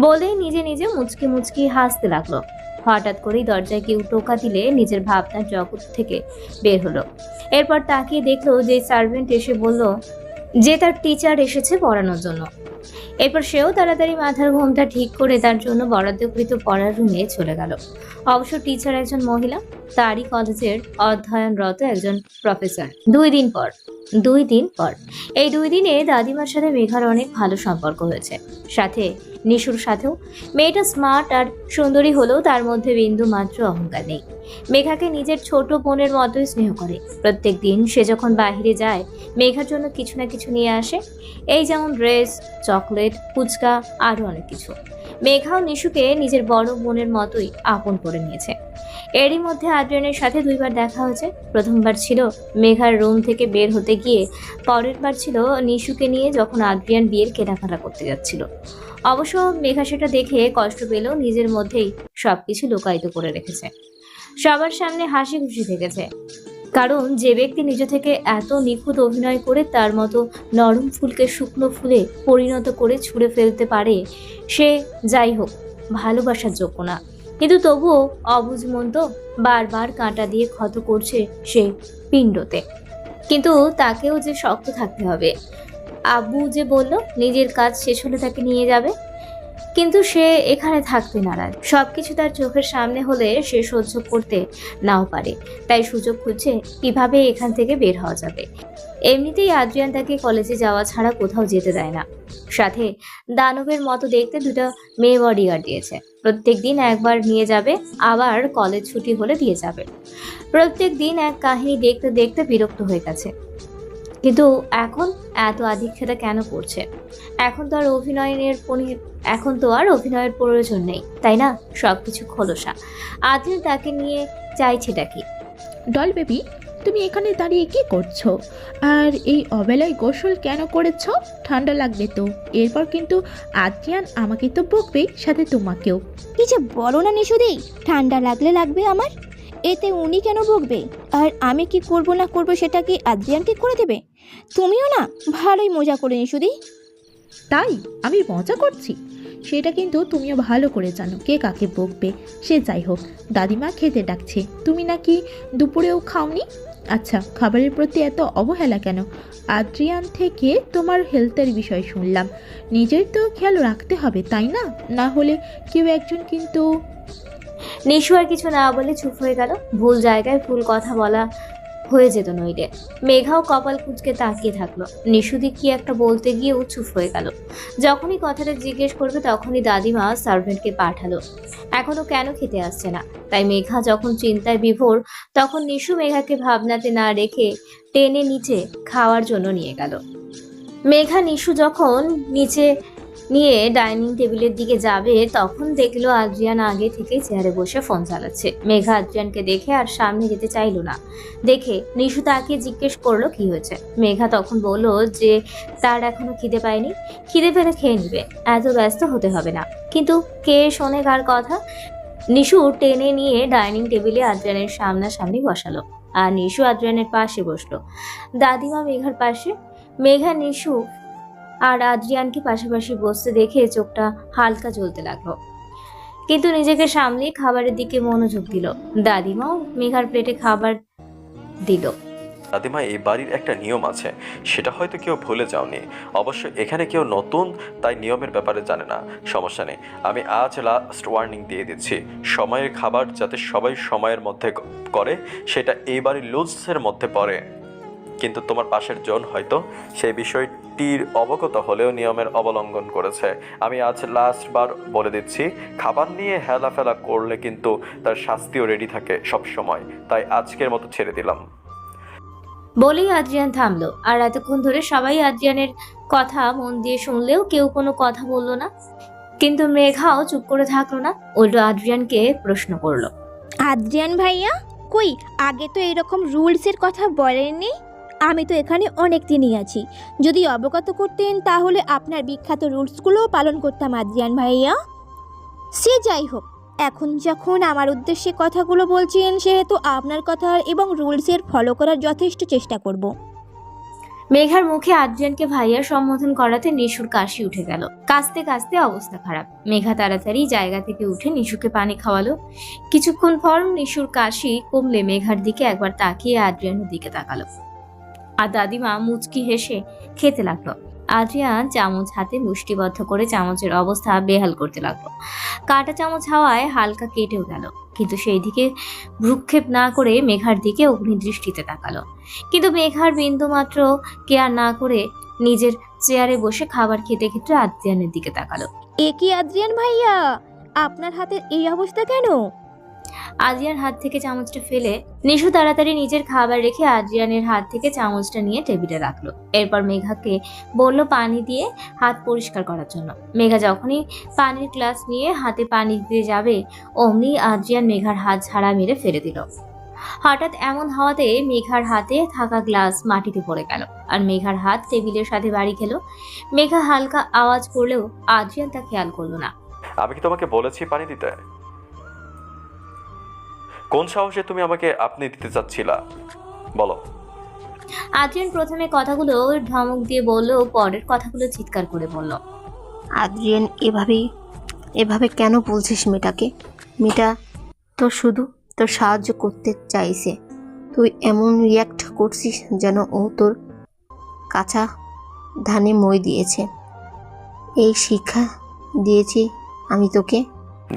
বলে নিজে নিজে মুচকি মুচকি হাসতে লাগলো। হঠাৎ করেই দরজায় কেউ টোকা দিলে নিজের ভাবনার জগৎ থেকে বের হলো। এরপর তাকিয়ে দেখলো যে সার্ভেন্ট এসে বলল যে তার টিচার এসেছে পড়ানোর জন্য। এরপর সেও তাড়াতাড়ি মাথার ঘোমটা ঠিক করে তার জন্য বরাদ্দকৃত পড়ার রুমে চলে গেল। অবশ্য টিচার একজন মহিলা, তারই কলেজের অধ্যয়নরত একজন প্রফেসর। 2 দিন পর এই 2 দিনে দাদিমার সাথে মেঘার অনেক ভালো সম্পর্ক হয়েছে, সাথে নিশুর সাথেও। মেয়েটা স্মার্ট আর সুন্দরী হলেও তার মধ্যে বিন্দু মাত্র অহংকার নেই। মেঘাকে নিজের ছোট বোনের মতোই স্নেহ করে। প্রত্যেক দিন সে যখন বাইরে যায় মেঘার জন্য কিছু না কিছু নিয়ে আসে, এই যেমন ড্রেস, চকলেট, ফুচকা, আরও অনেক কিছু। মেঘাও নিশুকে নিজের বড় বোনের মতোই আপন করে নিয়েছে। এরই মধ্যে আদ্রিয়ানের সাথে 2 বার দেখা হয়েছে। প্রথমবার ছিল মেঘার রুম থেকে বের হতে গিয়ে, পরের বার ছিল নিশুকে নিয়ে যখন আদ্রিয়ান বিয়ের কেনাকাটা করতে যাচ্ছিল। অবশ্য মেঘা সেটা দেখে কষ্ট পেলেও নিজের মধ্যেই সবকিছু লুকায়িত করে রেখেছে। সবার সামনে হাসি খুশি থেকেছে, কারণ যে ব্যক্তি নিজ থেকে এত নিখুঁত অভিনয় করে তার মতো নরম ফুলকে শুকনো ফুলে পরিণত করে ছুঁড়ে ফেলতে পারে, সে যাই হোক ভালোবাসার যোগ্য না। কিন্তু তবুও অবুঝ মন তো, বারবার কাঁটা দিয়ে ক্ষত করছে সে পিণ্ডতে। কিন্তু তাকেও যে শক্ত থাকতে হবে। আব্বু যে বলল নিজের কাজ শেষ হলে তাকে নিয়ে যাবে, কিন্তু সে এখানে থাকতে নারাজ। সবকিছু তার চোখের সামনে হলে সে সহ্য করতে নাও পারে, তাই সুযোগ খুঁজছে কিভাবে এখান থেকে বের হওয়া যাবে। এমনিতেই আদ্রিয়ান তাকে কলেজে যাওয়া ছাড়া কোথাও যেতে দেয় না। সাথে দানবের মতো দেখতে 2টা মেয়ে বডিগার্ড দিয়েছে। প্রত্যেক দিন একবার নিয়ে যাবে, আবার কলেজ ছুটি হলে দিয়ে যাবে। প্রত্যেক দিন এক কাহিনী দেখতে দেখতে বিরক্ত হয়ে গেছে। কিন্তু এখন এত আধিক্যতা কেন করছে? এখন তো আর অভিনয়ের প্রয়োজন নেই, তাই না? সবকিছু খোলসা। আদ্রিয়ান তাকে নিয়ে চাইছেটা কি? ডল বেবি, তুমি এখানে দাঁড়িয়ে কি করছো? আর এই অবেলায় গোসল কেন করেছো? ঠান্ডা লাগবে তো। এরপর কিন্তু আদ্রিয়ান আমাকে তো বকবেই, সাথে তোমাকেও। কি যে বলো না নিশুদি, ঠান্ডা লাগলে লাগবে আমার, এতে উনি কেন বকবে? আর আমি কি করব না করব সেটা কি আদ্রিয়ানকে করে দেবে? তুমিও না ভালোই মজা করে নিশুদি। তাই আমি মজা করছি? সেটা কিন্তু তুমিও ভালো করে জানো কে কাকে বকবে। সে যাই হোক, দাদিমা খেতে ডাকছে। তুমি নাকি দুপুরেও খাওনি? আচ্ছা, খাবারের প্রতি এত অবহেলা কেন? আদ্রিয়ান থেকে তোমার হেলথের বিষয় শুনলাম। নিজের তো খেয়াল রাখতে হবে, তাই না? না হলে কেউ একজন কিন্তু। নিশু আর কিছু না বলে চুপ হয়ে গেল। ভুল জায়গায় ভুল কথা বলা হয়ে যেত নইলে। মেঘাও কপাল কুঁচকে তাকিয়ে থাকলো। নিশুদি কি একটা বলতে গিয়েও চুপ হয়ে গেল। যখনই কথাটা জিজ্ঞেস করবে তখনই দাদিমা সার্ভেন্টকে পাঠালো এখনো কেন খেতে আসছে না। তাই মেঘা যখন চিন্তায় বিভোর, তখন নিশু মেঘাকে ভাবনাতে না রেখে টেনে নিচে খাওয়ার জন্য নিয়ে গেল। মেঘা নিশু যখন নিচে নিয়ে ডাইনিং টেবিলের দিকে যাবে তখন দেখলো আদ্রিয়ান আগে থেকেই চেয়ারে বসে ফোন চালাচ্ছে। মেঘা আদ্রিয়ানকে দেখে আর সামনে যেতে চাইলো না। দেখে নিশু তাকে জিজ্ঞেস করলো কি হয়েছে। মেঘা তখন বলল যে তার এখনো খিদে পায়নি, খিদে পেলে খেয়ে নিবে, এত ব্যস্ত হতে হবে না। কিন্তু কে শোনে কার কথা? নিশু টেনে নিয়ে ডাইনিং টেবিলে আদ্রিয়ানের সামনাসামনি বসালো আর নিশু আদ্রিয়ানের পাশে বসলো, দাদিমা মেঘার পাশে। মেঘা নিশু আর আদ্রিয়ানকে পাশাপাশি বসতে দেখে চোখটা হালকা জ্বলতে লাগলো, কিন্তু নিজেকে সামলে খাবারের দিকে মনোযোগ দিল। দাদিমাও মেঘার প্লেটে খাবার দিল। দাদিমা, এই বাড়ির একটা নিয়ম আছে, সেটা হয়তো কেউ ভুলে যাওনি। অবশ্য এখানে কেউ নতুন, তাই নিয়মের ব্যাপারে জানে না। সমস্যা নেই, আমি আজ লাস্ট ওয়ার্নিং দিয়ে দিচ্ছি। সময়ের খাবার যাতে সবাই সময়ের মধ্যে করে, সেটা এই বাড়ির রুলসের মধ্যে পড়ে। কিন্তু তোমার পাশের জন হয়তো সেই বিষয়টির অবগত হলেও নিয়মের অবলঙ্ঘন করেছে। আমি আজ লাস্ট বার বলে দিচ্ছি, খাবার নিয়ে হেলাফেলা করলে কিন্তু তার শাস্তিও রেডি থাকে সব সময়। তাই আজকের মতো ছেড়ে দিলাম। বলেই আদ্রিয়ান থামলো। আর এতক্ষণ ধরে সবাই আদ্রিয়ানের কথা মন দিয়ে শুনলেও কেউ কোনো কথা বললো না। কিন্তু মেঘাও চুপ করে থাকলো না, উল্টো আদ্রিয়ানকে প্রশ্ন করলো। আদ্রিয়ান ভাইয়া কই, আগে তো এরকম রুলসের কথা বলেননি। আমি তো এখানে অনেক দিনই আছি, যদি অবগত করতেন তাহলে আপনার বিখ্যাত রুলসগুলোও পালন করতাম আদ্রিয়ান ভাইয়া। সে যাই হোক, এখন যখন আমার উদ্দেশ্যে কথাগুলো বলছেন সেহেতু আপনার কথা এবং রুলসের ফলো করার যথেষ্ট চেষ্টা করব। মেঘার মুখে আদ্রিয়ানকে ভাইয়া সম্বোধন করাতে নিশুর কাশি উঠে গেল। কাশতে কাশতে অবস্থা খারাপ। মেঘা তাড়াতাড়ি জায়গা থেকে উঠে নিশুকে পানি খাওয়ালো। কিছুক্ষণ পর নিশুর কাশি কমলে মেঘার দিকে একবার তাকিয়ে আদ্রিয়ানের দিকে তাকালো। আর দাদিমা মুচকি হেসে খেতে লাগলো। আদ্রিয়ান চামচ হাতে মুষ্টিবদ্ধ করে চামচের অবস্থা বেহাল করতে লাগলো। কাঁটা চামচ হাওয়ায় হালকা কেটেও গেল, কিন্তু সেই দিকে ভ্রুক্ষেপ না করে মেঘার দিকে অগ্নিদৃষ্টিতে তাকালো। কিন্তু মেঘার বিন্দু মাত্র কেয়ার না করে নিজের চেয়ারে বসে খাবার খেতে খেতে আদ্রিয়ানের দিকে তাকালো। এ কি আদ্রিয়ান ভাইয়া, আপনার হাতের এই অবস্থা কেন? আদ্রিয়ান হাত থেকে চামচটা ফেলে নিশু তাড়াতাড়ি নিজের খাবার রেখে আদ্রিয়ানের হাত থেকে চামচটা নিয়ে টেবিলে রাখলো। এরপর মেঘাকে বলল পানি দিয়ে হাত পরিষ্কার করার জন্য। মেঘা যখনই পানির গ্লাস নিয়ে হাতে পানি দিতে যাবে অমনি আদ্রিয়ান মেঘার হাত ঝাড়া মেরে ফেলে দিল। হঠাৎ এমন হওয়াতে মেঘার হাতে থাকা গ্লাস মাটিতে পড়ে গেল আর মেঘার হাত টেবিলের সাথে বাড়ি খেল। মেঘা হালকা আওয়াজ করলেও আদ্রিয়ান তা খেয়াল করলো না। আমি কি তোমাকে বলেছি পানি দিতে? কোন সাহসে তুমি আমাকে আপনি দিতে চাচ্ছিলা বলো? আদ্রিয়ান প্রথমে কথাগুলো ধমক দিয়ে বলল, পরের কথাগুলো চিৎকার করে বলল। আদ্রিয়ান, এভাবে কেন বলছিস মেয়েটাকে? মেয়েটা তো শুধু তোর সাহায্য করতে চাইছে, তুই এমন রিয়াক্ট করছিস যেন ও তোর কাঁচা ধানে মই দিয়েছে। এই শিক্ষা দিয়েছি আমি তোকে।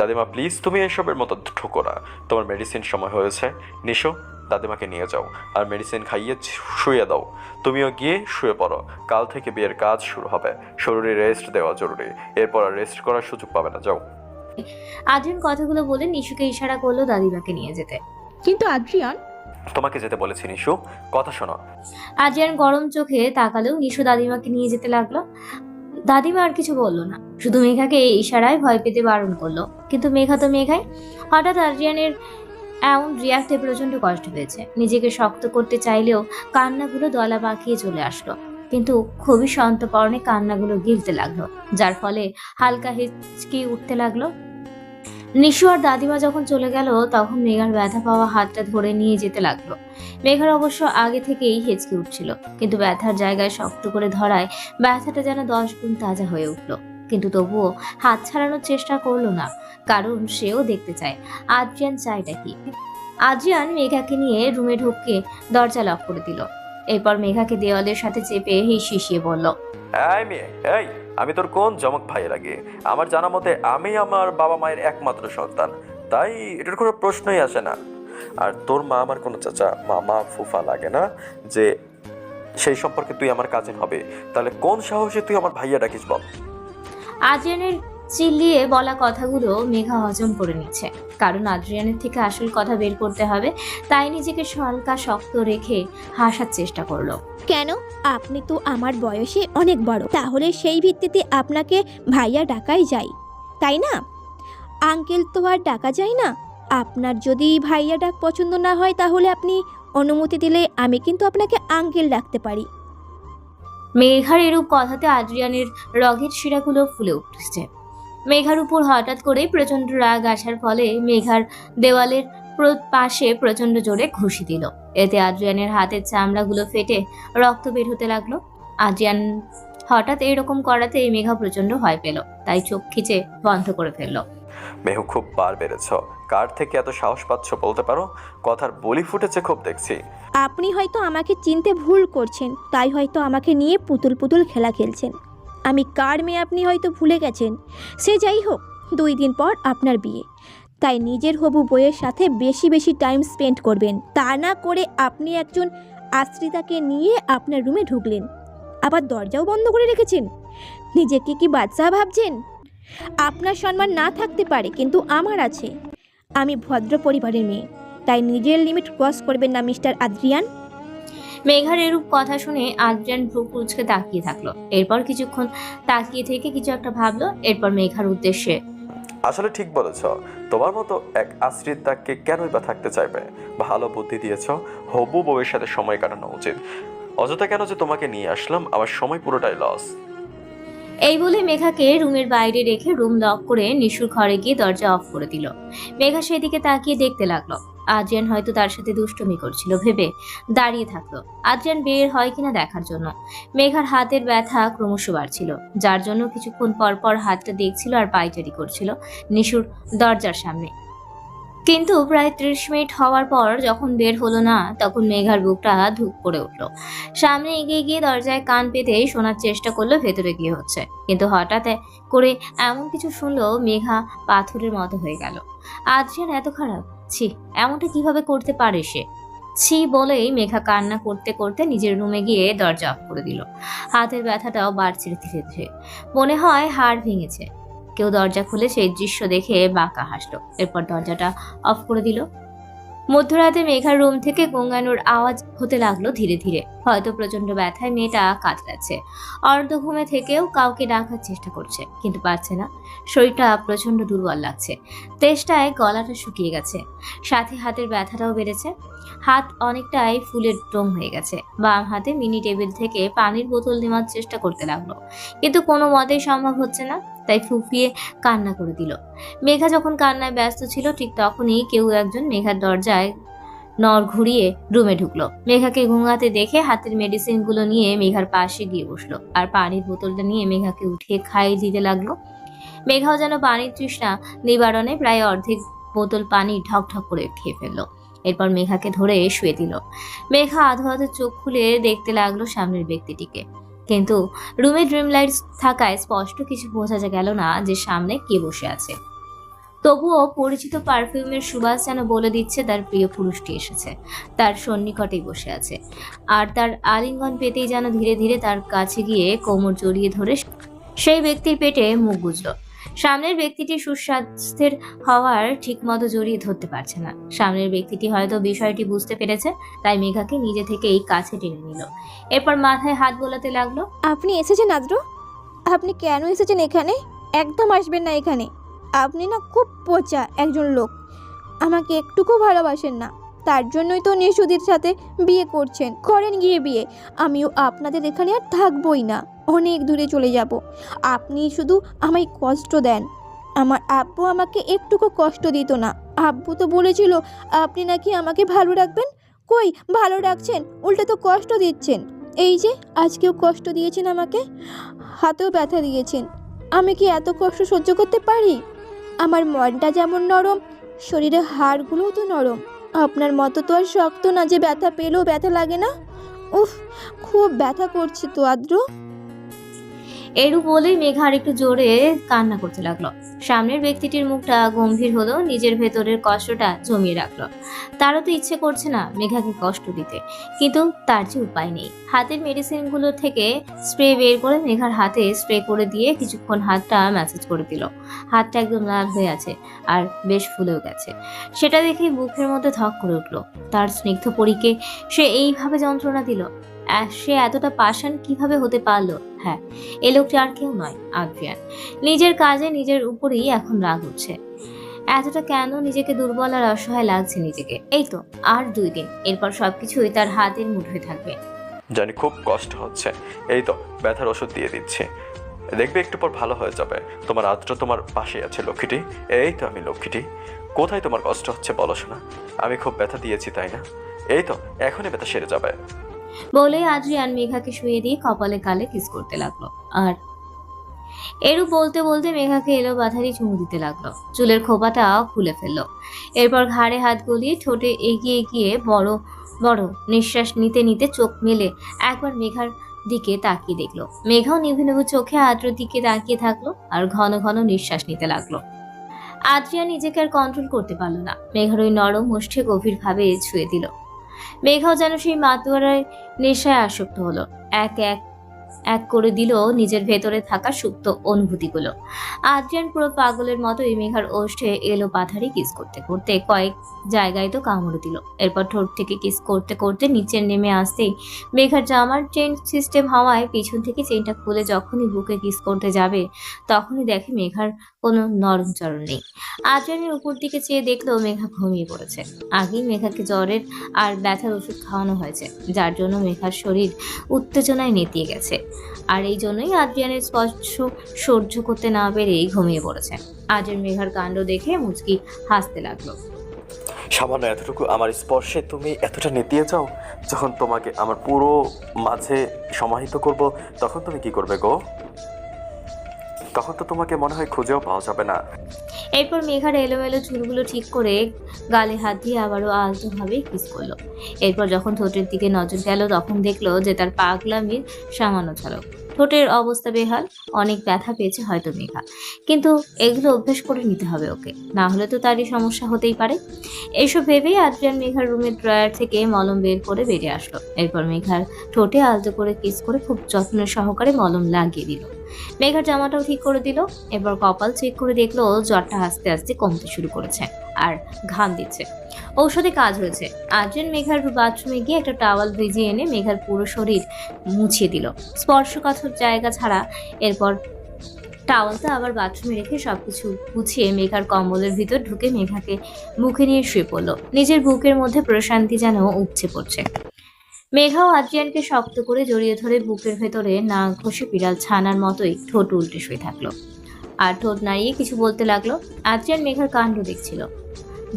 দাদিমা প্লিজ, তুমি এসবের মতো ঠোকো না। তোমার মেডিসিন সময় হয়েছে। নিশো, দাদিমাকে নিয়ে যাও আর মেডিসিন খাইয়ে শুয়ে দাও। তুমিও গিয়ে শুয়ে পড়ো। কাল থেকে বিয়ের কাজ শুরু হবে, শরীরে রেস্ট দেওয়া জরুরি। এরপর আর রেস্ট করার সুযোগ পাবে না, যাও। আদ্রিয়ান কথাগুলো বলে নিশুকে ইশারা করলো দাদিমাকে নিয়ে যেতে। কিন্তু আদ্রিয়ান, তোমাকে যেতে বলেছি নিশু, কথা শোনো। আদ্রিয়ান গরম চোখে তাকালেও নিশু দাদিমাকে নিয়ে যেতে লাগলো। দাদিমা আর কিছু বললো না, শুধু মেঘাকে এই ইশারায় ভয় পেতে বারণ করলো। কিন্তু মেঘা তো মেঘাই। হঠাৎ আদ্রিয়ানের এমন রিয়াক্টে প্রচন্ড কষ্ট পেয়েছে। নিজেকে শক্ত করতে চাইলেও কান্নাগুলো দলা পাকিয়ে চলে আসলো। কিন্তু খুবই সন্তর্পণে কান্নাগুলো গিলতে লাগলো, যার ফলে হালকা হিচকি উঠতে লাগলো। নিশু আর দাদিমা যখন চলে গেল তখন মেঘার ব্যথা পাওয়া হাতটা ধরে নিয়ে যেতে লাগলো। মেঘার অবশ্য আগে থেকেই হেঁচকি উঠছিল, কিন্তু ব্যথার জায়গায় শক্ত করে ধরায় ব্যথাটা যেন 10 গুণ তাজা হয়ে উঠলো। কিন্তু তবুও হাত ছাড়ানোর চেষ্টা করলো না, কারণ সেও দেখতে চায় আদ্রিয়ান চায়টা কি। আদ্রিয়ান মেঘাকে নিয়ে রুমে ঢুকে দরজা লক করে দিল। এরপর মেঘাকে দেওয়ালের সাথে চেপে হিসিয়ে বলল, এই মেয়ে, এই, আমি তোর কোন জমক ভাই লাগে? আমার জানা মতে আমি আমার বাবা মায়ের একমাত্র সন্তান, তাই এটার কোনো প্রশ্নই আসে না। আর তোর মা আমার কোনো চাচা মামা ফুফা লাগে না যে সেই সম্পর্কে তুই আমার কাজিন হবে। তাহলে কোন সাহসে তুই আমার ভাইয়া ডাকিস বল? আদ্রিয়ানের চিল্লিয়ে বলা কথাগুলো মেঘা হজম করে নিচ্ছে, কারণ আদ্রিয়ানের থেকে আসল কথা বের করতে হবে। তাই নিজেকে হালকা শক্ত রেখে হাসার চেষ্টা করলো। কেন? আপনি তো আমার বয়সে অনেক বড়, তাহলে সেই ভিত্তিতে আপনাকে ভাইয়া ডাকাই যায়, তাই না? আঙ্কেল তো আর ডাকা যায় না। আপনার যদি ভাইয়া ডাক পছন্দ না হয় তাহলে আপনি অনুমতি দিলে আমি কিন্তু আপনাকে আঙ্কেল ডাকতে পারি। মেঘার এরূপ কথাতে আদ্রিয়ানের রগের শিরাগুলো ফুলে উঠছে। মেঘার উপর হঠাৎ করেই প্রচন্ড রাগ আসার ফলে মেঘার দেওয়ালের পাশে প্রচন্ড জোরে ঘুষি দিল। এতে আদ্রিয়ানের হাতের চামড়াগুলো ফেটে রক্ত বের হতে লাগলো। আদ্রিয়ান হঠাৎ এরকম করাতে মেঘা প্রচন্ড ভয় পেল, তাই চোখ খিচে বন্ধ করে ফেললো। মেহু, খুব বার বেড়েছ। কার থেকে এত সাহস পাচ্ছ বলতে পারো? কথার বলি ফুটেছে খুব দেখছি। আপনি হয়তো আমাকে চিনতে ভুল করছেন, তাই হয়তো আমাকে নিয়ে পুতুল পুতুল খেলা খেলছেন। আমি কার মেয়ে আপনি হয়তো ভুলে গেছেন। সে যাই হোক, 2 দিন পর আপনার বিয়ে, তাই নিজের হবু বউয়ের সাথে বেশি বেশি টাইম স্পেন্ড করবেন। তা না করে আপনি একজন আশ্রিতাকে নিয়ে আপনার রুমে ঢুকলেন, আবার দরজাও বন্ধ করে রেখেছেন। নিজেকে কি বাচ্চা ভাবছেন? আপনার সম্মান না থাকতে পারে, কিন্তু আমার আছে। আমি ভদ্র পরিবারের মেয়ে, তাই নিজের লিমিট ক্রস করবেন না মিস্টার আদ্রিয়ান। মেঘার এরূপ কথা শুনে আদ্রিয়ান ভ্রু কুঁচকে তাকিয়ে থাকলো। এরপর কিছুক্ষণ তাকিয়ে থেকে কিছু একটা ভাবলো। এরপর মেঘার উদ্দেশ্যে, আসলে ঠিক বলেছ। তোমার মতো এক আশ্রিতাকে কেনই বা থাকতে চাইবে? ভালো বুদ্ধি দিয়েছ। হবু বউয়ের সাথে সময় কাটানো উচিত। অযথা কেন যে তোমাকে নিয়ে আসলাম, আমার সময় পুরোটাই লস। এই বলে মেঘাকে রুমের বাইরে রেখে রুম লক করে নিশুর ঘরে গিয়ে দরজা অফ করে দিল। মেঘা সেদিকে তাকিয়ে দেখতে লাগলো। আদ্রিয়ান হয়তো তার সাথে দুষ্টুমি করছিল ভেবে দাঁড়িয়ে থাকলো, আদ্রিয়ান বের হয় কিনা দেখার জন্য। মেঘার হাতের ব্যথা ক্রমশ বাড়ছিল, যার জন্য কিছুক্ষণ পর পর হাতটা দেখছিল আর পায়চারি করছিল নিশুর দরজার সামনে। কিন্তু প্রায় 30 মিনিট হওয়ার পর যখন বের হলো না, তখন মেঘার বুকটা ধুপ করে উঠলো। সামনে এগিয়ে গিয়ে দরজায় কান পেতে শোনার চেষ্টা করলো ভেতরে গিয়ে হচ্ছে, কিন্তু হঠাৎ করে এমন কিছু শুনলো মেঘা পাথরের মতো হয়ে গেল। আদ্রিয়ান এত খারাপ, ছি, এমনটা কিভাবে করতে পারে সে? ছি বলেই মেঘা কান্না করতে করতে নিজের রুমে গিয়ে দরজা অফ করে দিল। হাতের ব্যথাটাও বাড়ছে ধীরে ধীরে, মনে হয় হাড় ভেঙেছে। কেউ দরজা খুলে সেই দৃশ্য দেখে বাঁকা হাসলো, এরপর দরজাটা অফ করে দিল। মধ্যরাতে মেঘার রুম থেকে গঙ্গানোর আওয়াজ হতে লাগলো ধীরে ধীরে। হয়তো প্রচন্ড ব্যথায় মেয়েটা কাতরাচ্ছে, অর্ধ ঘুমে থেকেও কাউকে ডাকার চেষ্টা করছে, কিন্তু পারছে না। শরীরটা প্রচন্ড দুর্বল লাগছে, তেষ্টায় গলাটা শুকিয়ে গেছে, সাথে হাতের ব্যথাটাও বেড়েছে। হাত অনেকটাই ফুলের ডোম হয়ে গেছে। বাম হাতে মিনি টেবিল থেকে পানির বোতল নেওয়ার চেষ্টা করতে লাগলো, কিন্তু কোনো মতেই সম্ভব হচ্ছে না, তাই ফুফিয়ে কান্না করে দিল। মেঘা যখন কান্নায় ব্যস্ত ছিল, ঠিক তখনই কেউ একজন মেঘার দরজায় নড় ঘুরিয়ে রুমে ঢুকলো। মেঘাকে ঘুমাতে দেখে হাতের মেডিসিনগুলো নিয়ে মেঘার পাশে গিয়ে বসলো আর পানির বোতলটা নিয়ে মেঘাকে উঠিয়ে খাইয়ে দিতে লাগলো। মেঘাও যেন পানির তৃষ্ণা নিবারণে প্রায় অর্ধেক বোতল পানি ঢক ঢক করে খেয়ে ফেললো। এরপর মেঘাকে ধরে শুয়ে দিল। মেঘা আধো আধো চোখ খুলে দেখতে লাগলো সামনের ব্যক্তিটিকে, কিন্তু রুমে ড্রিম লাইট থাকায় স্পষ্ট কিছু বোঝা গেল না যে সামনে কে বসে আছে। তবুও পরিচিত পারফিউমের সুবাস যেন বলে দিচ্ছে তার প্রিয় পুরুষটি এসেছে, তার সন্নিকটেই বসে আছে। আর তার আলিঙ্গন পেতেই যেন ধীরে ধীরে তার কাছে গিয়ে কোমর জড়িয়ে ধরে সেই ব্যক্তির পেটে মুখ গুজল। সামনের ব্যক্তিটি সুস্বাস্থ্যের হওয়ার ঠিকমতো জড়িয়ে ধরতে পারছে না। সামনের ব্যক্তিটি হয়তো বিষয়টি বুঝতে পেরেছে, তাই মেঘাকে নিজে থেকেই কাছে টেনে নিল। এরপর মাথায় হাত বোলাতে লাগলো। আপনি এসেছেন আদ্র? আপনি কেন এসেছেন এখানে? একদম আসবেন না এখানে। আপনি না খুব পচা একজন লোক, আমাকে একটুকু ভালোবাসেন না, তার জন্যই তো নিশুদির সাথে বিয়ে করছেন। করেন গিয়ে বিয়ে, আমিও আপনাদের এখানে আর থাকবই না, অনেক দূরে চলে যাব। আপনি শুধু আমায় কষ্ট দেন। আমার আব্বু আমাকে একটুকু কষ্ট দিত না। আব্বু তো বলেছিল আপনি নাকি আমাকে ভালো রাখবেন। কই ভালো রাখছেন, উল্টে তো কষ্ট দিচ্ছেন। এই যে আজকেও কষ্ট দিয়েছেন আমাকে, হাতেও ব্যথা দিয়েছেন। আমি কি এত কষ্ট সহ্য করতে পারি? আমার মনটা যেমন নরম, শরীরের হাড়গুলোও তো নরম। আপনার মতো তো আর শক্ত না যে ব্যথা পেলেও ব্যথা লাগে না। উফ, খুব ব্যথা করছে তো আদ্র। এরু বলেই মেঘা আর একটু জোরে কান্না করতে লাগলো। সামনের ব্যক্তিটির মুখটা গম্ভীর হলো, নিজের ভেতরের কষ্টটা জমিয়ে রাখলো। তারও তো ইচ্ছে করছে না মেঘাকে কষ্ট দিতে, কিন্তু তার যে উপায় নেই। হাতের মেডিসিনগুলো থেকে স্প্রে বের করে মেঘার হাতে স্প্রে করে দিয়ে কিছুক্ষণ হাতটা ম্যাসেজ করে দিল। হাতটা একদম লাল হয়ে আছে আর বেশ ফুলেও গেছে। সেটা দেখে বুকের মধ্যে ধক করে উঠলো। তার স্নিগ্ধ পরীকে সে এইভাবে যন্ত্রণা দিল। সে এতটা পাষাণ কিভাবে হতে পারলো? হ্যাঁ, এ লোকটি আর কেউ নয়, আদ্রিয়ান। নিজের কাজে নিজের উপরেই এখন রাগ উঠছে। এতটা কেন নিজেকে দুর্বল আর অসহায় লাগছে নিজেকে। এই তো আর 2 দিন, এরপর সবকিছুই তার হাতের মুঠোয় থাকবে। জানি খুব কষ্ট হচ্ছে, এই তো ব্যথার ওষুধ দিয়ে দিচ্ছি, দেখবে একটু পর ভালো হয়ে যাবে। তোমার আদ্র তোমার পাশে আছে লক্ষ্মীটি। এই তো আমি লক্ষ্মীটি। কোথায় তোমার কষ্ট হচ্ছে বলো শোনা? আমি খুব ব্যথা দিয়েছি তাই না? এই তো এখনই ব্যথা সেরে যাবে। বলে আদ্রিয়ান মেঘাকে শুয়ে দিয়ে কপালে কালে কিস করতে লাগলো। আর এরু বলতে বলতে মেঘাকে এলো বাধারি চুমু দিতে লাগলো। চুলের খোপাটা খুলে ফেললো। এরপর ঘাড়ে হাত গলিয়ে ঠোঁটে এগিয়ে গিয়ে বড় বড় নিঃশ্বাস নিতে নিতে চোখ মেলে একবার মেঘার দিকে তাকিয়ে দেখলো। মেঘাও নিভু নিভু চোখে আদ্রর দিকে তাকিয়ে থাকলো আর ঘন ঘন নিঃশ্বাস নিতে লাগলো। আদ্রিয়া নিজেকে আর কন্ট্রোল করতে পারলো না, মেঘার ওই নরম মুষ্টি গভীরভাবে ছুঁয়ে দিল। মেঘাও যেন সেই মাতোয়ারায় নেশায় আসক্ত হলো। এক এক এক করে দিল নিজের ভেতরে থাকা সুপ্ত অনুভূতিগুলো। আদ্রিয়ান পুরো পাগলের মতোই মেঘার ওষ্ঠে এলো পাথারি কিস করতে করতে কয়েক জায়গায় তো কামড়ে দিল। এরপর ঠোঁট থেকে কিস করতে করতে নিচে নেমে আসতেই মেঘার জামার চেইন সিস্টেম হওয়ায় পিছন থেকে চেইনটা খুলে যখনই বুকে কিস করতে যাবে তখনই দেখে মেঘার কোনো নরম চরণ নেই। আদ্রিয়ানের উপর দিকে চেয়ে দেখলো মেঘা ঘুমিয়ে পড়েছে। আগেই মেঘাকে জ্বরের আর ব্যথার ওষুধ খাওয়ানো হয়েছে, যার জন্য মেঘার শরীর উত্তেজনায় নেতিয়ে গেছে। আর এই জন্যই আদ্রিয়ানের স্পর্শ সহ্য করতে না পেরেই ঘুমিয়ে পড়েছে। আদ্রিয়ান মেঘার কাণ্ড দেখে মুচকি হাসতে লাগলো। সামান্য এতটুকু আমার স্পর্শে তুমি এতটা নেতিয়ে যাও? যখন তোমাকে আমার পুরো মাঝে সমাহিত করব তখন তুমি কি করবে গো? তখন তো তোমাকে মনে হয় খুঁজেও পাওয়া যাবে না। এরপর মেঘার এলোমেলো চুলগুলো ঠিক করে গালে হাত দিয়ে আবারও আলতোভাবে কিস করলো। এরপর যখন ঠোঁটের দিকে নজর গেল তখন দেখলো যে তার পাগলামির সামান্য ঝলক। ঠোঁটের অবস্থা বেহাল, অনেক ব্যথা পেয়েছে হয়তো মেঘা, কিন্তু এগুলো অভ্যেস করে নিতে হবে ওকে, না হলে তো তারই সমস্যা হতেই পারে। এইসব ভেবেই আদ্রিয়ান মেঘার রুমের ড্রয়ার থেকে মলম বের করে বেরিয়ে আসলো। এরপর মেঘার ঠোঁটে আলতো করে কিস করে খুব যত্ন সহকারে মলম লাগিয়ে দিল। মেঘার জামাটাও ঠিক করে দিল। এবার কপাল চেক করে দেখলো জ্বরটা আস্তে আস্তে কমতে শুরু করেছে আর ঘাম দিচ্ছে। ঔষধে কাজ হয়েছে। আদ্রিয়ান মেঘার বাথরুমে গিয়ে একটা টাওয়াল ভিজিয়ে এনে মেঘার পুরো শরীর মুছিয়ে দিল, স্পর্শকাতর জায়গা ছাড়া। এরপর টাওয়ালটা আবার বাথরুমে রেখে সবকিছু গুছিয়ে মেঘার কম্বলের ভিতর ঢুকে মেঘাকে বুকে নিয়ে শুয়ে পড়লো। নিজের বুকের মধ্যে প্রশান্তি যেন উপচে পড়ছে। মেঘাও আদ্রিয়ানকে শক্ত করে জড়িয়ে ধরে বুকের ভেতরে না ঘষে বিড়াল ছানার মতোই ঠোঁট উল্টে শুয়ে থাকলো আর ঠোঁট নাড়িয়ে কিছু বলতে লাগলো। আদ্রিয়ান মেঘার কাণ্ড দেখছিল।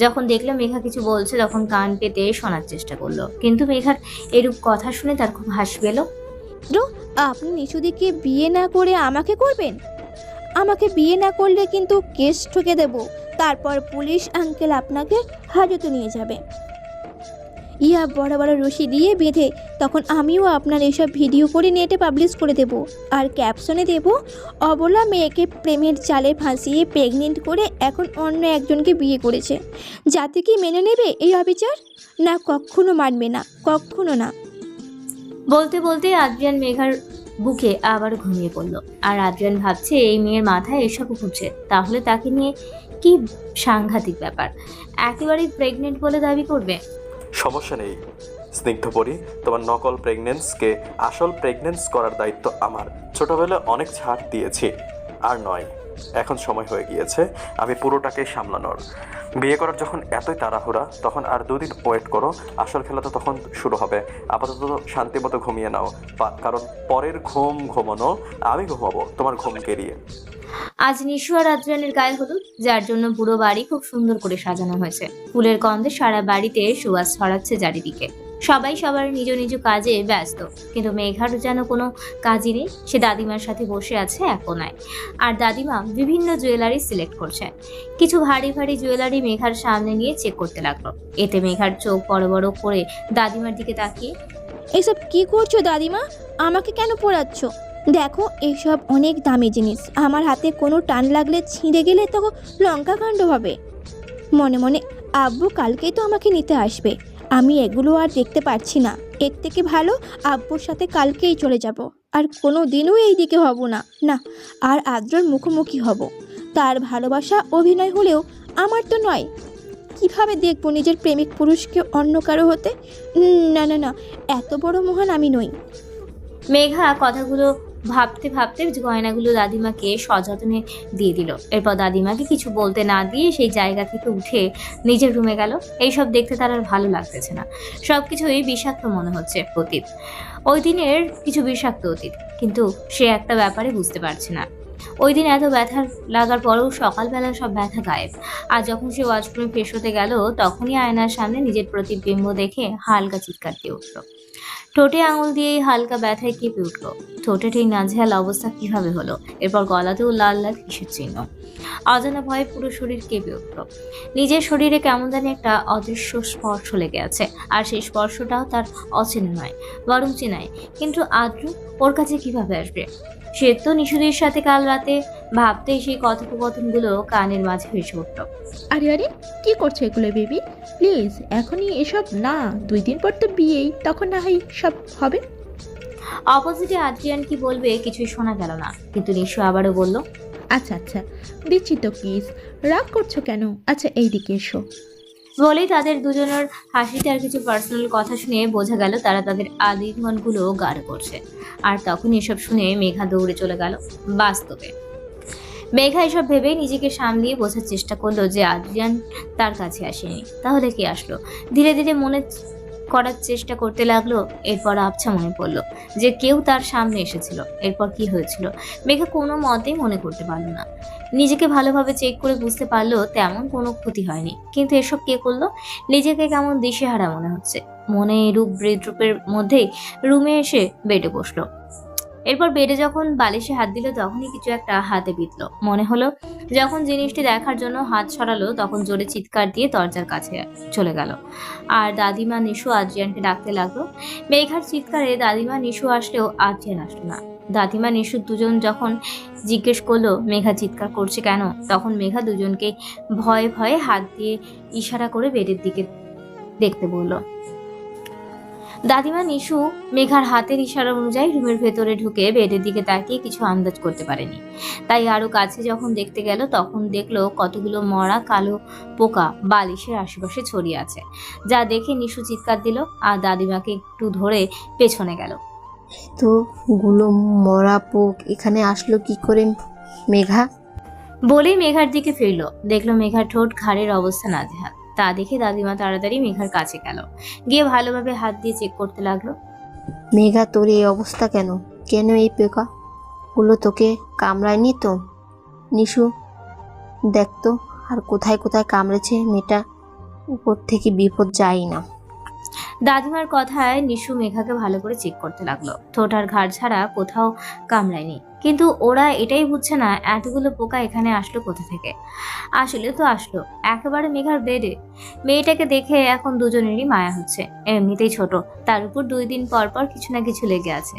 যখন দেখলো মেঘা কিছু বলছে তখন কান পেতে শোনার চেষ্টা করলো, কিন্তু মেঘার এরূপ কথা শুনে তার খুব হাসি পেল। আপনি নিশুদিকে বিয়ে না করে আমাকে করবেন? আমাকে বিয়ে না করলে কিন্তু কেস ঠকে দেব, তারপর পুলিশ আঙ্কেল আপনাকে হাজতে নিয়ে যাবে। ইয়া বড় বড় রশি দিয়ে বেঁধে তখন আমিও আপনার এইসব ভিডিও করে নেটে পাবলিশ করে দেব আর ক্যাপশনে দেব, অবলা মেয়েকে প্রেমের জালে ফাঁসিয়ে প্রেগনেন্ট করে এখন অন্য একজনকে বিয়ে করেছে। জাতি কি মেনে নেবে এই অবিচার? না, কখনো মানবে না, কখনো না। বলতে বলতে আদ্রিয়ান মেঘার বুকে আবার ঘুমিয়ে পড়ল। আর আদ্রিয়ান ভাবছে এই মেয়ের মাথায় এসব ঘুরছে, তাহলে তাকে নিয়ে কি সাংঘাতিক ব্যাপার, একেবারেই প্রেগনেন্ট বলে দাবি করবে। সমস্যা নেই স্নিগ্ধপরি, তোমার নকল প্রেগনেন্সকে আসল প্রেগনেন্স করার দায়িত্ব আমার। ছোটবেলায় অনেক ছাড় দিয়েছি, আর নয়, এখন সময় হয়ে গিয়েছে আমি পুরোটাকে সামলানোর। বিয়ে করার যখন এতই তাড়াহুড়া, তখন আর 2 দিন ওয়েট করো, আসল খেলা তো তখন শুরু হবে। আপাতত শান্তি মতো ঘুমিয়ে নাও, কারণ পরের ঘুম ঘুমানো আমি ঘুমাবো তোমার ঘুম কেড়িয়ে। আজ নিশু আর আদ্রিয়ানের গায়ে হলুদ, যার জন্য পুরো বাড়ি খুব সুন্দর করে সাজানো হয়েছে। ফুলের গন্ধে সারা বাড়িতে সুবাস ছড়াচ্ছে চারিদিকে। সবাই সবার নিজ নিজ কাজে ব্যস্ত, কিন্তু মেঘার যেন কোনো কাজই নেই। সে দাদিমার সাথে বসে আছে এক কোনায়, আর দাদিমা বিভিন্ন জুয়েলারি সিলেক্ট করছে। কিছু ভারী ভারী জুয়েলারি মেঘার সামনে নিয়ে চেক করতে লাগলো। এতে মেঘার চোখ বড় বড় করে দাদিমার দিকে তাকিয়ে, এসব কি করছো দাদিমা? আমাকে কেন পড়াচ্ছ? দেখো, এসব অনেক দামি জিনিস, আমার হাতে কোনো টান লাগলে ছিঁড়ে গেলে তো লঙ্কা কাণ্ড হবে। মনে মনে আব্বু কালকেই তো আমাকে নিতে আসবে, আমি এগুলো আর দেখতে পারছি না। এর থেকে ভালো আব্বুর সাথে কালকেই চলে যাব, আর কোনো দিনও এই দিকে হব না। না, আর আদ্রর মুখোমুখি হব। তার ভালোবাসা অভিনয় হলেও আমার তো নয়। কিভাবে দেখবো নিজের প্রেমিক পুরুষকে অন্য কারো হতে? না না না, এত বড় মহান আমি নই। মেঘা কথাগুলো ভাবতে ভাবতে গয়নাগুলো দাদিমাকে সযত্নে দিয়ে দিল। এরপর দাদিমাকে কিছু বলতে না দিয়ে সেই জায়গা থেকে উঠে নিজের রুমে গেল। এইসব দেখতে তার আর ভালো লাগতেছে না, সবকিছুই বিষাক্ত মনে হচ্ছে। অতীত, ওই দিনের কিছু বিষাক্ত অতীত, কিন্তু সে একটা ব্যাপারে বুঝতে পারছে না। ওই দিন এত ব্যথা লাগার পরেও সকালবেলা সব ব্যথা গায়েব। আর যখন সে ওয়াশরুমে ফ্রেশ হতে গেল, তখনই আয়নার সামনে নিজের প্রতিবিম্ব দেখে হালকা চিৎকার দিয়ে উঠল। ঠোঁটে আঙুল দিয়ে হালকা ব্যথায় কেঁপে উঠল। ঠোঁটে ঠিক নাজেহাল অবস্থা কিভাবে হলো? এরপর গলাতেও লাল লাল কিসের চিহ্ন। অজানা ভয়ে পুরো শরীর কেঁপে উঠল। নিজের শরীরে কেমন জানি একটা অদৃশ্য স্পর্শ লেগে আছে, আর সেই স্পর্শটাও তার অচেনা নয়, বরং চেনায়। কিন্তু আদ্র ওর কাছে কিভাবে আসবে? সে তো নিশুদের সাথে কাল রাতে, ভাবতেই সেই কথোপকথনগুলো কানের মাঝে ভেসে উঠল। আরে আরে, কি করছো এগুলো বেবি? প্লিজ এখনই এসব না, 2 দিন পর তো বিয়েই, তখন না হয় সব হবে। অপোজিটে আদ্রিয়ান কি বলবে কিছুই শোনা গেল না, কিন্তু নিশু আবারও বলল, আচ্ছা আচ্ছা, দিচ্ছি তো, প্লিজ রাগ করছো কেন? আচ্ছা এইদিকে এসো। বলেই তাদের দুজনের হাসিতে আর কিছু পার্সোনাল কথা শুনে বোঝা গেল তারা তাদের আলিঙ্গনগুলো গাঢ় করছে। আর তখন এসব শুনে মেঘা দৌড়ে চলে গেল বাস্তবে। মেঘা এসব ভেবেই নিজেকে সামলিয়ে বোঝার চেষ্টা করলো যে আদ্রিয়ান তার কাছে আসেনি, তাহলে কে আসলো? ধীরে ধীরে মনে করার চেষ্টা করতে লাগলো। এরপর আবছা মনে পড়লো যে কেউ তার সামনে এসেছিল। এরপর কি হয়েছিল মেঘা কোনো মতেই মনে করতে পারলো না। নিজেকে ভালোভাবে চেক করে বুঝতে পারলো তেমন কোনো ক্ষতি হয়নি, কিন্তু এসব কে করলো? নিজেকে কেমন দিশেহারা মনে হচ্ছে। মনে রূপ বিদ্রূপের মধ্যেই রুমে এসে বেডে বসলো। এরপর বেডে যখন বালিশে হাত দিল, তখনই কিছু একটা হাতে বিঁধল। মনে হলো যখন জিনিসটি দেখার জন্য হাত সরালো, তখন জোরে চিৎকার দিয়ে দরজার কাছে চলে গেল। আর দাদিমা নিশু আদ্রিয়ানকে ডাকতে লাগলো। মেঘার চিৎকারে দাদিমা নিশু আসলেও আদ্রিয়ান আসলো না। দাদিমা নিশু দুজন যখন জিজ্ঞেস করলো মেঘা চিৎকার করছে কেন, তখন মেঘা দুজনকে ভয়ে ভয়ে হাত দিয়ে ইশারা করে বেডের দিকে দেখতে বলল। দাদিমা নিশু মেঘার হাতের ইশারা অনুযায়ী রুমের ভেতরে ঢুকে বেডের দিকে তাকিয়ে কিছু আন্দাজ করতে পারেনি। তাই আরো কাছে যখন দেখতে গেল, তখন দেখলো কতগুলো মরা কালো পোকা বালিশের আশেপাশে ছড়িয়ে আছে, যা দেখে নিশু চিৎকার দিল আর দাদিমাকে একটু ধরে পেছনে গেল। তো গুলো মরা পোক এখানে আসলো কি করে মেঘা? বলেই মেঘার দিকে ফিরল। দেখলো মেঘার ঠোঁট ঘাড়ের অবস্থা নাজেহাল। তা দেখে দাদিমা তাড়াতাড়ি মেঘার কাছে গেল, গিয়ে ভালোভাবে হাত দিয়ে চেক করতে লাগলো। মেঘা, তোর এই অবস্থা কেন? কেন এই পোকা গুলো তোকে কামড়ায়নি তো? নিশু, দেখ তো আর কোথায় কোথায় কামড়েছে মেয়েটা, উপর থেকে বিপদ যায় না। দাদিমার কথায় নিশু মেঘাকে ভালো করে চেক করতে লাগলো। ঠোঁট আর ঘাড় ছাড়া কোথাও কামড়ায়নি, কিন্তু ওরা এটাই বুঝছে না এতগুলো পোকা এখানে আসলো কোথা থেকে। আসলে তো আসলো একেবারে মেঘার বেডে। মেয়েটাকে দেখে এখন দুজনেরই মায়া হচ্ছে। এমনিতেই ছোট, তার উপর 2 দিন পর পর কিছু না কিছু লেগে আছে।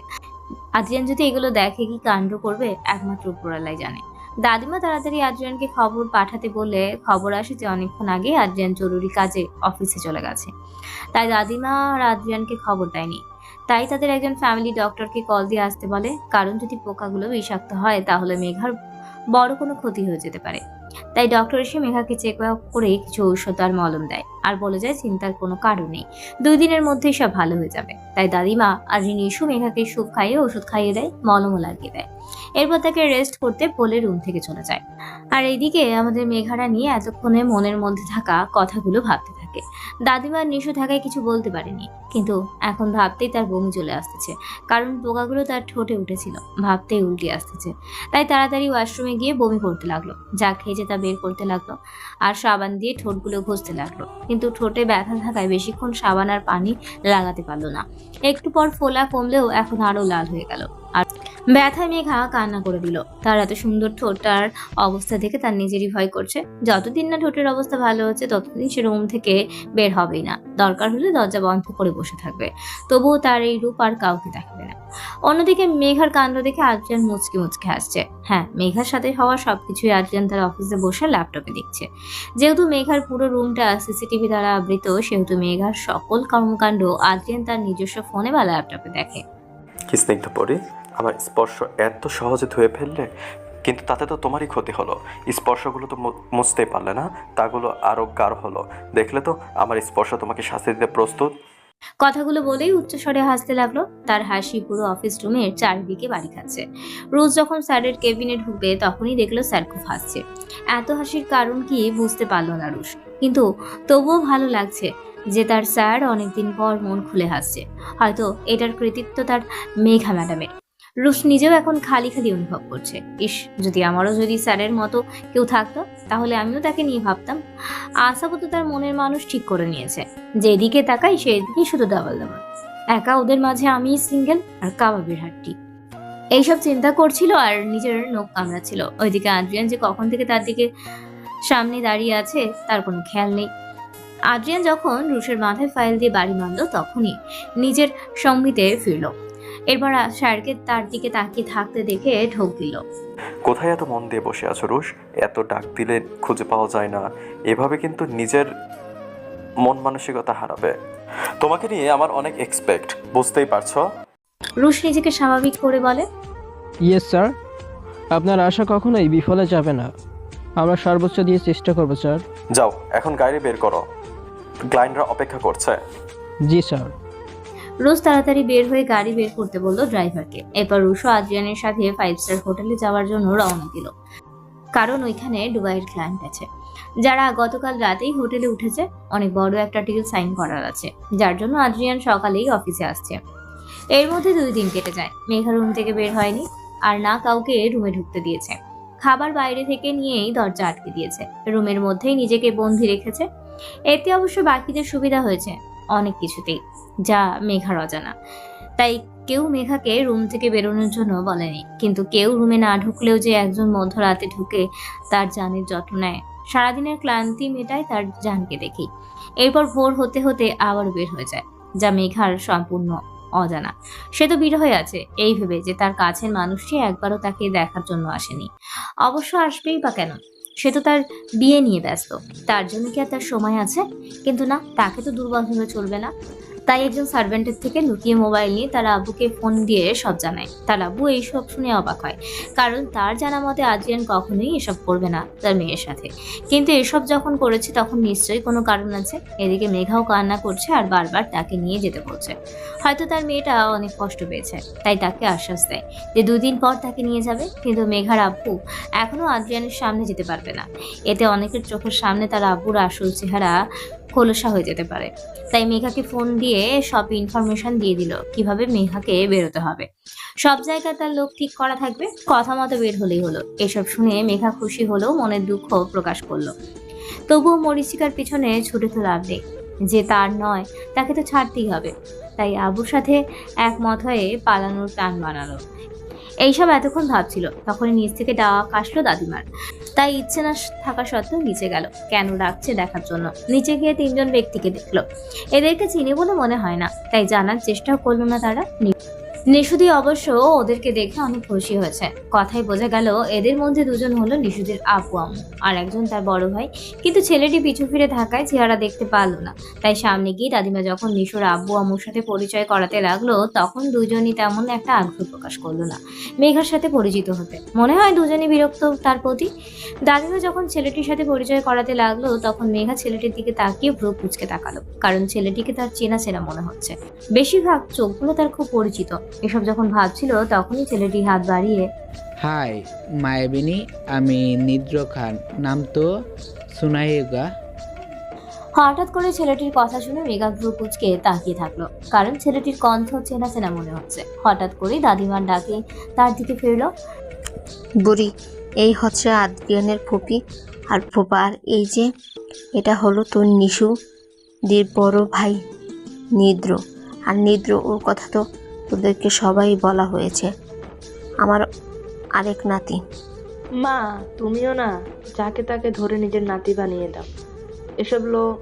আদ্রিয়ান যদি এগুলো দেখে কি কাণ্ড করবে একমাত্র উপরওয়ালাই জানে। দাদিমা তাড়াতাড়ি আদ্রিয়ানকে খবর পাঠাতে বললে খবর আসে যে অনেকক্ষণ আগে আদ্রিয়ান জরুরি কাজে অফিসে চলে গেছে। তাই দাদিমা আর আদ্রিয়ানকে খবর দেয়নি। তাই তাদের একজন ফ্যামিলি ডক্টরকে কল দিয়ে আসতে বলে, কারণ যদি পোকাগুলো বিষাক্ত হয় তাহলে মেঘার বড় কোনো ক্ষতি হয়ে যেতে পারে। তাই ডক্টর এসে মেঘাকে চেক আপ করে কিছু ঔষধ আর মলম দেয় আর বলে যায় চিন্তার কোনো কারণ নেই, 2 দিনের মধ্যেই সব ভালো হয়ে যাবে। তাই দাদিমা আর রিনিশু মেঘাকে স্যুপ খাইয়ে ওষুধ খাইয়ে দেয়, মলমও লাগিয়ে দেয়। এরপর তাকে রেস্ট করতে বলে রুম থেকে চলে যায়। আর এইদিকে আমাদের মেঘারা নিয়ে এতক্ষণে মনের মধ্যে থাকা কথাগুলো ভাবতে থাকে। দাদিমার নিশু থাকায় কিছু বলতে পারেনি, কিন্তু এখন ভাবতেই তার বমি চলে আসতেছে, কারণ পোকাগুলো তার ঠোঁটে উঠেছিল, ভাবতেই উল্টে আসতেছে। তাই তাড়াতাড়ি ওয়াশরুমে গিয়ে বমি করতে লাগলো, যা খেয়েছে তা বের করতে লাগলো আর সাবান দিয়ে ঠোঁটগুলো ঘষতে লাগলো। কিন্তু ঠোঁটে ব্যথা থাকায় বেশিক্ষণ সাবান আর পানি লাগাতে পারলো না। একটু পর ফোলা কমলেও এখন আরো লাল হয়ে গেল আর ব্যথা মেঘা কান্না করে দিল। তার এত সুন্দর ঠোঁটটার অবস্থা দেখে তার নিজেরই ভয় করছে। যতদিন না ঠোঁটের অবস্থা ভালো হচ্ছে ততদিন সে রুম থেকে বের হবেই না, দরকার হলে দরজা বন্ধ করে বসে থাকবে। তবুও তার এই রূপ আর কাউকে দেখাবে না। অন্যদিকে মেঘার কাণ্ড দেখে আদ্রিয়ান মুচকি মুচকি হাসছে। হ্যাঁ, মেঘার সাথে হওয়া সবকিছুই আদ্রিয়ান তার অফিসে বসে ল্যাপটপে দেখছে। যেহেতু মেঘার পুরো রুমটা সিসিটিভি দ্বারা আবৃত, সেহেতু মেঘার সকল কর্মকাণ্ড আদ্রিয়ান তার নিজস্ব ফোনে বা ল্যাপটপে দেখে। কি স্নিগ্ধ পরি, আমার স্পর্শ এত সহজে ধুয়ে ফেললে, কিন্তু তাতে তো তোমারই ক্ষতি হলো। স্পর্শগুলো তো মুছতেই পারলে না, তাগুলো আরো গাঢ় হলো। দেখলে তো আমার স্পর্শ তোমাকে শাস্তি দিতে প্রস্তুত। কথাগুলো বলেই উচ্চস্বরে হাসতে লাগলো। তার হাসি পুরো অফিস রুমের চারিদিকে বাড়ি খাচ্ছে। রোজ যখন স্যারের কেবিনে ঢুকবে তখনই দেখলো স্যার খুব হাসছে। এত হাসির কারণ কি বুঝতে পারলো না রুশ, কিন্তু তবুও ভালো লাগছে যে তার স্যার অনেকদিন পর মন খুলে হাসছে। হয়তো এটার কৃতিত্ব তার মেঘা ম্যাডামের। রুশ নিজেও এখন খালি খালি অনুভব করছে, ইস যদি আমারও যদি স্যারের মতো কেউ থাকতো তাহলে আমিও তাকে নিয়ে ভাবতাম। আশাবত তার মনের মানুষ ঠিক করে নিয়েছে, যেদিকে তাকাই সেদিকে শুধু ডাবল ডাবল। একা ওদের মাঝে আমি সিঙ্গেল আর কাবাবের হাড্ডি। এইসব চিন্তা করছিল আর নিজের নখ কামড়াচ্ছিল। ওইদিকে আদ্রিয়ান যে কখন থেকে তার দিকে সামনে দাঁড়িয়ে আছে তার কোনো খেয়াল নেই। আদ্রিয়ান যখন রুশের মাথায় ফাইল দিয়ে বাড়ি মারল তখনই নিজের সঙ্গীতে ফিরল। এরপর স্যারকে তার দিকে তাকিয়ে থাকতে দেখে ঢোক দিল। কোথায় এত মন দিয়ে বসে আছো রুশ? এত ডাক দিলে খুঁজে পাওয়া যায় না। এভাবে কিন্তু নিজের মন মানসিকতা হারাবে। তোমাকে নিয়ে আমার অনেক এক্সপেক্ট, বুঝতেই পারছো। রুশ নিজেকে স্বাভাবিক করে বলে, ইয়েস স্যার, আপনার আশা কখনোই বিফলে যাবে না। আমরা সর্বোচ্চ দিয়ে চেষ্টা করব স্যার। যাও এখন গাড়ি বের করো, ক্লায়েন্টরা অপেক্ষা করছে। জি স্যার। রুশ তাড়াতাড়ি বের হয়ে গাড়ি বের করতে বললো ড্রাইভারকে। এরপর রুশও আদ্রিয়ানের সাথে 5 স্টার হোটেলে যাওয়ার জন্য রওনা দিল, কারণ ওইখানে দুবাইয়ের ক্লায়েন্ট আছে যারা গতকাল রাতেই হোটেলে উঠেছে। অনেক বড় একটা ডিল সাইন করার আছে, যার জন্য আদ্রিয়ান সকালেই অফিসে আসছে। এর মধ্যে 2 দিন কেটে যায়। মেঘা রুম থেকে বের হয়নি আর না কাউকে রুমে ঢুকতে দিয়েছে। খাবার বাইরে থেকে নিয়েই দরজা আটকে দিয়েছে, রুমের মধ্যেই নিজেকে বন্দি রেখেছে। এতে অবশ্য বাকিদের সুবিধা হয়েছে অনেক কিছুতেই, যা মেঘার অজানা। তাই কেউ মেঘাকে রুম থেকে বেরোনোর জন্য বলেনি, কিন্তু কেউ রুমে না ঢুকলেও যে একজন মধ্যরাতে ঢুকে তার জানের যত্ন নেয়, সারাদিনের ক্লান্তি মেটায় তার জানকে দেখি। এরপর ভোর হতে হতে আবার বের হয়ে যায়, যা মেঘার সম্পূর্ণ অজানা। সে তো বিরহ হয়ে আছে এই ভেবে যে তার কাছের মানুষটি একবারও তাকে দেখার জন্য আসেনি। অবশ্য আসবেই বা কেন, সে তো তার বিয়ে নিয়ে ব্যস্ত, তার জন্য কি আর তার সময় আছে? কিন্তু না, তাকে তো দুর্বল হলে চলবে না। তাই একজন সার্ভেন্টের থেকে লুকিয়ে মোবাইল নিয়ে তার আব্বুকে ফোন দিয়ে সব জানায়। তার আব্বু এইসব শুনে অবাক হয়, কারণ তার জানা মতে আদ্রিয়ান কখনোই এসব করবে না তার মেয়ের সাথে। কিন্তু এসব যখন করেছে তখন নিশ্চয়ই কোনো কারণ আছে। এদিকে মেঘাও কান্না করছে আর বারবার তাকে নিয়ে যেতে বলছে। হয়তো তার মেয়েটা অনেক কষ্ট পেয়েছে, তাই তাকে আশ্বাস দেয় যে 2 দিন পর তাকে নিয়ে যাবে। কিন্তু মেঘার আব্বু এখনো আদ্রিয়ানের সামনে যেতে পারবে না। এতে অনেকের চোখের সামনে তার আব্বুর আসল চেহারা খোলসা হয়ে যেতে পারে। তাই মেঘাকে ফোন দিয়ে সব ইনফরমেশন দিয়ে দিল কিভাবে মেঘাকে বেরোতে হবে। সব জায়গায় তার লোক ঠিক করা থাকবে, কথা মতো বের হলেই হলো। এসব শুনে মেঘা খুশি হলেও মনের দুঃখ প্রকাশ করলো। তবুও মরিচিকার পিছনে ছুটে তো লাভ নেই, যে তার নয় তাকে তো ছাড়তেই হবে। তাই আবুর সাথে একমত হয়ে পালানোর প্ল্যান বানালো। এইসব এতক্ষণ ভাবছিল, তখনই নিচ থেকে ডাক আসলো দাদিমার। তাই ইচ্ছে না থাকা সত্ত্বেও নিচে গেল, কেন ডাকছে দেখার জন্য। নিচে গিয়ে 3 জন ব্যক্তিকে দেখলো। এদেরকে চিনি বলে মনে হয় না, তাই জানার চেষ্টাও করলো না তারা। নিশুদি অবশ্য ওদেরকে দেখে অনেক খুশি হয়েছে। কথাই বোঝা গেল এদের মধ্যে দুজন হলো নিশুদির আপু আম্মু, আর একজন তার বড় ভাই। কিন্তু ছেলেটি পিছু ফিরে থাকায় চেহারা দেখতে পারলো না। তাই সামনে গিয়ে দাদিমা যখন নিশুর আব্বু আম্মুর সাথে পরিচয় করাতে লাগলো, তখন দুজনই তেমন একটা আগ্রহ প্রকাশ করলো না মেঘার সাথে পরিচিত হতে। মনে হয় দুজনই বিরক্ত তার প্রতি। দাদিমা যখন ছেলেটির সাথে পরিচয় করাতে লাগলো, তখন মেঘা ছেলেটির দিকে তাকিয়ে ভ্রু কুঁচকে তাকালো, কারণ ছেলেটিকে তার চেনা চেনা মনে হচ্ছে। বেশিরভাগ চোখগুলো তার খুব পরিচিত। এসব যখন ভাবছিল, তখনই ছেলেটি হাত বাড়িয়ে, হাই মায়াবিনী, আমি নিদ্র খান, নাম তো সুনাইগা। হঠাৎ করে ছেলেটির কথা শুনে মেঘা ভ্রু কুঁচকে তাকিয়ে থাকলো, কারণ ছেলেটির কণ্ঠ চেনা চেনা মনে হচ্ছে। হঠাৎ করেই দাদিমার ডাকে তার দিকে ফিরল। বুড়ি, এই হচ্ছে আদ্রিয়ানের ফুপি আর ফুপা, আর এই যে এটা হলো তোর নিশু দের বড় ভাই নিদ্র। আর নিদ্র, ওর কথা তো তোদেরকে সবাই বলা হয়েছে, আমার আরেক নাতি। মা, তুমিও না যাকে তাকে ধরে নিজের নাতি বানিয়ে দাও। এসব লোক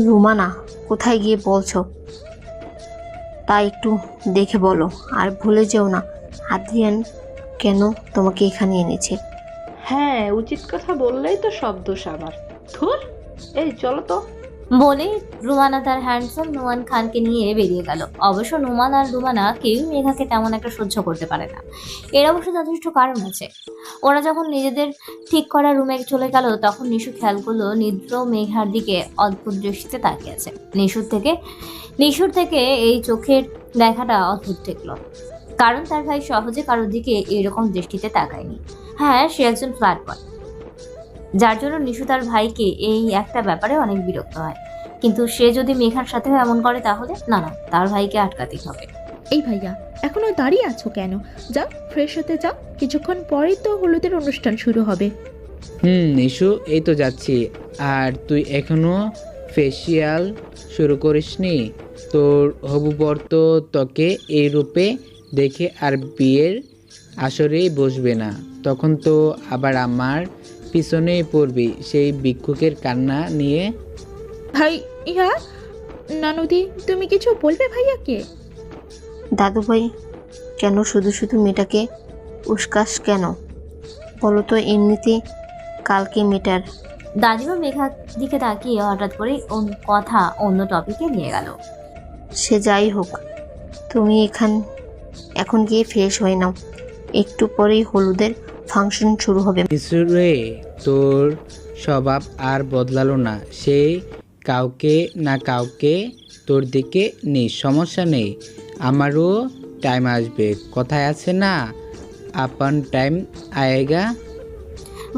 রুমানা, কোথায় গিয়ে বলছো তা একটু দেখে বলো। আর ভুলে যেও না আদ্রিয়ান কেন তোমাকে এখানে এনেছে। হ্যাঁ, উচিত কথা বললেই তো সব দোষ আমার। ধুর, এই চলো তো। বলে রুমানা তার হ্যান্ডসাম নোমান খানকে নিয়ে বেরিয়ে গেল। অবশ্য নোমান আর রুমানা কেউ মেঘাকে তেমন একটা সহ্য করতে পারে না। এর অবশ্য যথেষ্ট কারণ আছে। ওরা যখন নিজেদের ঠিক করা রুমে চলে গেল, তখন নিশু খেয়াল করলো নিদ্র মেঘার দিকে অদ্ভুত দৃষ্টিতে তাকিয়ে আছে। নিশুর থেকে এই চোখের দেখাটা অদ্ভুত ঠেকলো, কারণ তার ভাই সহজে কারোর দিকে এরকম দৃষ্টিতে তাকায়নি। হ্যাঁ, সে একজন ফ্ল্যাট বয়, যার জন্য নিশু তার ভাইকে এই একটা ব্যাপারে অনেক বিরক্ত হয়। কিন্তু সে যদি মেঘার সাথেও এমন করে, তাহলে না, তার ভাইকে আটকাতেই হবে। এই ভাইয়া, এখনো দাঁড়িয়ে আছো কেন? যাও, ফ্রেশ হতে যাও, কিছুক্ষণ পরেই তো হলুদের অনুষ্ঠান শুরু হবে। নিশু, এই তো যাচ্ছি। আর তুই এখনো ফেসিয়াল শুরু করিসনি? তোর হবু বর তো তোকে এই রূপে দেখে আর বিয়ের আসরেই বসবে না। তখন তো আবার আমার পিছনেই পড়বি সেই ভিক্ষুকের কান্না নিয়ে। ভাই, ইয়া নানুদি, তুমি কিছু বলবে ভাইয়াকে? দাদু ভাই, কেন শুধু শুধু মেয়েটাকে উস্কাস কেন? বলো তো, এমনিতে কালকে মেয়েটার। দাদিমা মেঘার দিকে তাকিয়ে হঠাৎ করে কথা অন্য টপিকে নিয়ে গেল। সে যাই হোক, তুমি এখন গিয়ে ফ্রেশ হয়ে নাও, একটু পরেই হলুদের ফাংশন শুরু হবে। নিশু রে, তোর স্বভাব আর বদলালো না। সে কাউকে না কাউকে তোর দিকে নেই, সমস্যা নেই। আমারও টাইম আসবে, কথায় আছে না, আপন টাইম আয়েগা।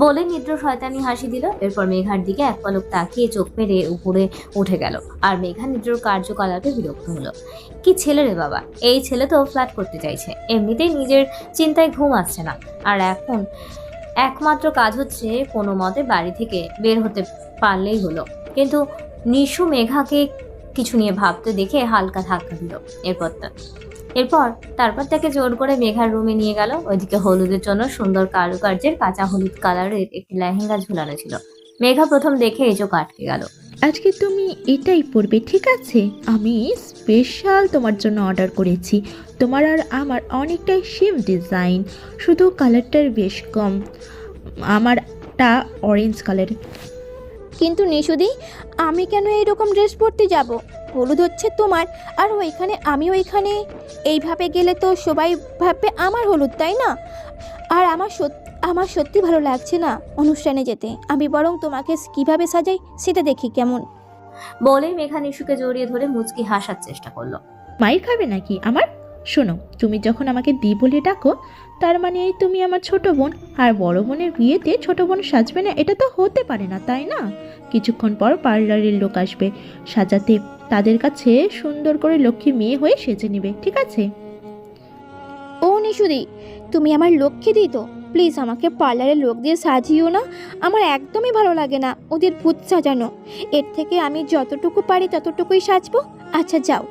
বলে নিদ্র শয়তানি হাসি দিল। এরপর মেঘার দিকে এক পলক তাকিয়ে চোখ মেরে উপরে উঠে গেল। আর মেঘা নিদ্রর কার্যকলাপে বিরক্ত হলো। কি ছেলে রে বাবা, এই ছেলে তো ফ্ল্যাট করতে চাইছে, এমনিতেই নিজের চিন্তায় ঘুম আসছে না। আর এখন একমাত্র কাজ হচ্ছে কোনো মতে বাড়ি থেকে বের হতে পারলেই হলো। কিন্তু নিশু মেঘাকে কিছু নিয়ে ভাবতে দেখে হালকা ধাক্কা দিল। তারপর তাকে জোর করে মেঘার রুমে নিয়ে গেল। ওইদিকে হলুদের জন্য সুন্দর কারুকার্যের কাঁচা হলুদ কালারের একটি লেহেঙ্গা ঝুলানো ছিল। মেঘা প্রথম দেখে এই চোখ আটকে গেল। আজকে তুমি এটাই পরবে, ঠিক আছে? আমি স্পেশাল তোমার জন্য অর্ডার করেছি। তোমার আর আমার অনেকটাই সেম ডিজাইন, শুধু কালারটার বেশ কম। আমারটা অরেঞ্জ কালার। কিন্তু নিশুদি, আমি কেন এইরকম ড্রেস পরতে যাব? হলুদ হচ্ছে তোমার, আর আমি এইভাবে গেলে তো সবাই ভাববে আমার হলুদ, তাই না? আর আমার সত্যি ভালো লাগছে না অনুষ্ঠানে যেতে। আমি বরং তোমাকে কিভাবে সাজাই সেটা দেখি কেমন। বলে মেঘা নিশুকে জড়িয়ে ধরে মুচকি হাসার চেষ্টা করলো। মাইর খাবে নাকি আমার? শোনো, তুমি যখন আমাকে দি বলে ডাকো, তার মানে তুমি আমার ছোট বোন। আর বড় বোনের বিয়েতে ছোট বোন সাজবে না, এটা তো হতে পারে না, তাই না? কিছুক্ষণ পর পার্লারের লোক আসবে সাজাতে, তাদের কাছে সুন্দর করে লক্ষ্মী মেয়ে হয়ে সেজে নেবে, ঠিক আছে? ও নিশুদি, তুমি আমার লক্ষ্মী দিই তো, প্লিজ আমাকে পার্লারের লোক দিয়ে সাজিও না। আমার একদমই ভালো লাগে না ওদের ভূত সাজানো। এর থেকে আমি যতটুকু পারি ততটুকুই সাজবো। আচ্ছা যাও,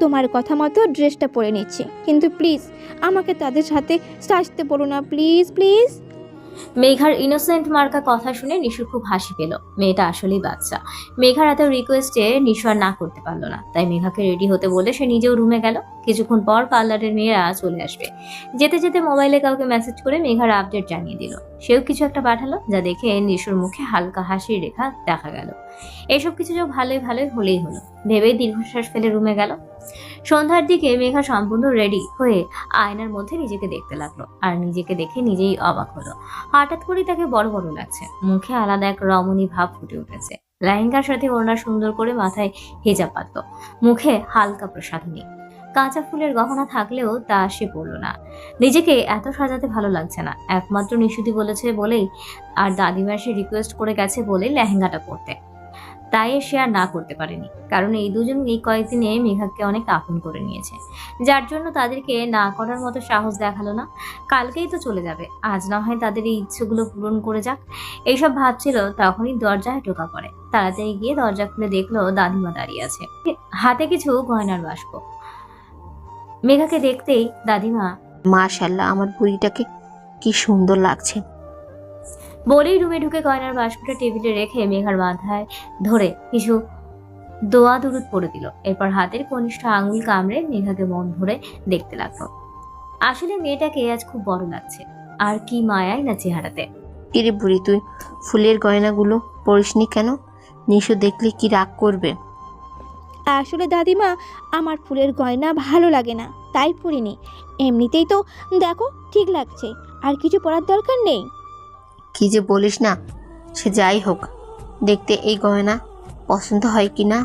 তোমার কথা মতো ড্রেসটা পরে নিচ্ছি, কিন্তু প্লিজ আমাকে তাদের সাথে সাজতে বলো না, প্লিজ প্লিজ। মেঘার ইনোসেন্ট মার্কা কথা শুনে নিশু খুব হাসি পেল। মেয়েটা আসলেই বাচ্চা। মেঘার এত রিকোয়েস্টে নিশু আর না করতে পারলো না, তাই মেঘাকে রেডি হতে বলে সে নিজেও রুমে গেল। কিছুক্ষণ পর পার্লারের মেয়েরা চলে আসবে। যেতে যেতে মোবাইলে কাউকে মেসেজ করে মেঘার আপডেট জানিয়ে দিল। সেও কিছু একটা পাঠালো, যা দেখে নিশুর মুখে হালকা হাসির রেখা দেখা গেল। এসব কিছু যে ভালোই ভালোই হলেই হলো ভেবেই দীর্ঘশ্বাস ফেলে রুমে গেল। সন্ধ্যার দিকে মেঘা সম্পূর্ণ রেডি হয়ে আয়নার মধ্যে নিজেকে দেখতে লাগলো, আর নিজেকে দেখে নিজেই অবাক হলো। হঠাৎ করে তাকে বড় বড় লাগছে, মুখে আলাদা এক রমণী ভাব ফুটে উঠেছে। লেহেঙ্গার সাথে ওড়না সুন্দর করে মাথায় হেজাব পাতলো, মুখে হালকা প্রসাধনী। কাঁচা ফুলের গহনা থাকলেও তা সে পরলো না। নিজেকে এত সাজাতে ভালো লাগছে না, একমাত্র নিশুতি বলেছে বলেই আর দাদিমা সে রিকোয়েস্ট করে গেছে বলেই লেহেঙ্গাটা পরতে। তাই সে আর না করতে পারেনি, কারণ এই দুজন এই কয়েকদিনে মেঘাকে অনেক আপন করে নিয়েছে, যার জন্য তাদেরকে না করার মতো সাহস দেখালো না। কালকেই তো চলে যাবে, আজ না হয় তাদের এই ইচ্ছেগুলো পূরণ করে যাক। এইসব ভাবছিল, তখনই দরজায় টোকা পড়ে। তাড়াতাড়ি গিয়ে দরজা খুলে দেখলো দাদিমা দাঁড়িয়ে আছে, হাতে কিছু গয়নার বাস্ক। মেঘাকে দেখতেই দাদিমা মাশাল্লাহ, আমার বুড়িটাকে কি সুন্দর লাগছে। বলেই রুমে ঢুকে গয়নার বাস্কটা টেবিলে রেখে মেঘার মাথায় ধরে কিছু দোয়া দুরুদ পড়ে দিল। এরপর হাতের কনিষ্ঠ আঙুল কামড়ে মেঘাকে মন ভরে দেখতে লাগলো। আসলে মেয়েটাকে আজ খুব বড় লাগছে, আর কি মায়াই না চেহারাতে। কিরে বুড়ি, তুই ফুলের গয়নাগুলো পরিসনি কেন? নিশু দেখলে কি রাগ করবে? আসলে দাদিমা, আমার ফুলের গয়না ভালো লাগে না, তাই পরিনি। এমনিতেই তো দেখো ঠিক লাগছে, আর কিছু পরার দরকার নেই। কি যে বলিস না, সে যাই হোক, দেখতে এই গয়না পছন্দ হয় কি না।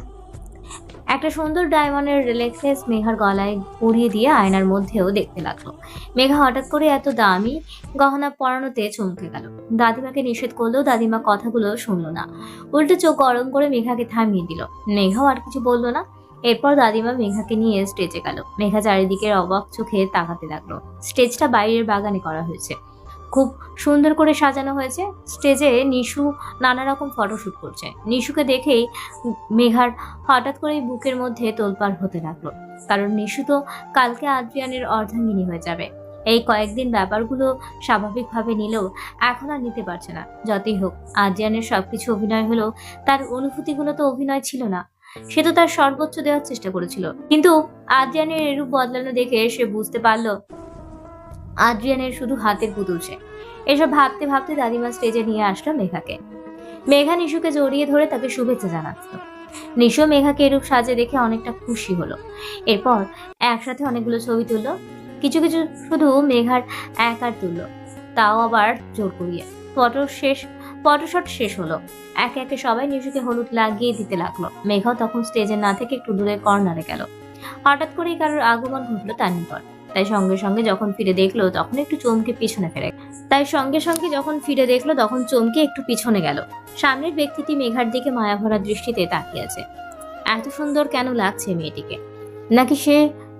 একটা সুন্দর ডায়মন্ডের নেকলেস মেঘার গলায় পরিয়ে দিয়ে আয়নার মধ্যেও দেখতে লাগলো। মেঘা হঠাৎ করে এত দামি গহনা পরানোতে চমকে গেল। দাদিমাকে নিষেধ করলেও দাদিমা কথাগুলো শুনলো না, উল্টো চোখ গরম করে মেঘাকে থামিয়ে দিল। মেঘাও আর কিছু বললো না। এরপর দাদিমা মেঘাকে নিয়ে স্টেজে গেল। মেঘা চারিদিকের অবাক চোখে তাকাতে লাগলো। স্টেজটা বাইরের বাগানে করা হয়েছে, খুব সুন্দর করে সাজানো হয়েছে। স্টেজে নিশু নানা রকম ফটোশুট করছে। নিশুকে দেখেই মেঘার হঠাৎ করে বুকের মধ্যে তোলপাড় হতে লাগলো, কারণ নিশু তো কালকে আদ্রিয়ানের অর্ধাঙ্গিনী হয়ে যাবে। এই কয়েকদিন ব্যাপারগুলো স্বাভাবিকভাবে নিলেও এখন আর নিতে পারছে না। যতই হোক, আদ্রিয়ানের সবকিছু অভিনয় হলেও তার অনুভূতিগুলো তো অভিনয় ছিল না। সে তো তার সর্বোচ্চ দেওয়ার চেষ্টা করেছিল, কিন্তু আদ্রিয়ানের এরূপ বদলানো দেখে সে বুঝতে পারলো আদ্রিয়ানের শুধু হাতের পুতুল সে। এসব ভাবতে ভাবতে দাদিমা স্টেজে নিয়ে আসলো মেঘাকে। মেঘা নিশুকে জড়িয়ে ধরে তাকে শুভেচ্ছা জানাচ্ছিল। নিশু মেঘাকে এরূপ সাজে দেখে অনেকটা খুশি হলো। এরপর একসাথে অনেকগুলো ছবি তুললো। কিছু কিছু শুধু মেঘার একার তুললো, তাও আবার জোর করিয়ে। ফটোশট শেষ হলো। একে একে সবাই নিশুকে হলুদ লাগিয়ে দিতে লাগলো। মেঘাও তখন স্টেজে না থেকে একটু দূরে কর্নারে গেল। হঠাৎ করেই কারোর আগমন ঘটলো তার নিকট। তাই সঙ্গে সঙ্গে যখন ফিরে দেখলো তখন একটু চমকে পিছনে গেল। সামনের ব্যক্তিটি মেঘার দিকে মায়াভরা দৃষ্টিতে তাকিয়ে আছে। এত সুন্দর কেন লাগছে মেয়েটিকে? নাকি সে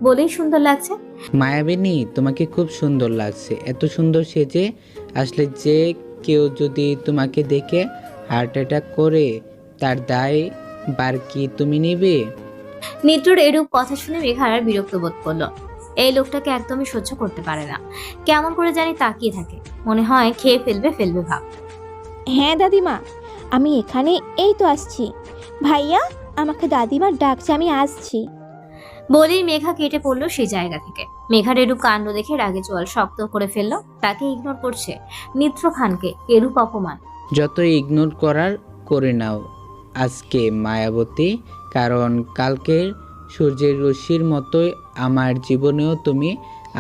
বলেই সুন্দর লাগছে? মায়াবিনী, তোমাকে খুব সুন্দর লাগছে। এত সুন্দর সেজে আসলে যে কেউ যদি তোমাকে দেখে হার্ট অ্যাটাক করে, তার দায় বার কি তুমি নিবে? নিত্রর এরূপ কথা শুনে মেঘার বিরক্ত বোধ করলো। এই লোকটাকে একদমই সহ্য করতে পারে না। কেমন করে জানি তাকিয়ে থাকে, মনে হয় খেয়ে ফেলবে ভাব। হ্যাঁ দাদিমা, আমি এখানে এই তো আসছি। ভাইয়া, আমাকে দাদিমা ডাকছে, আমি আসছি। বলেই মেঘা কেটে পড়লো সেই জায়গা থেকে। মেঘার এরূপ কাণ্ড দেখে রাগে চোয়াল শক্ত করে ফেললো। তাকে ইগনোর করছে নিত্র খানকে, এরূপ অপমান। যত ইগনোর করার করে নাও আজকে মায়াবতী, কারণ কালকের সূর্যের রশ্মির মতোই আমার জীবনেও তুমি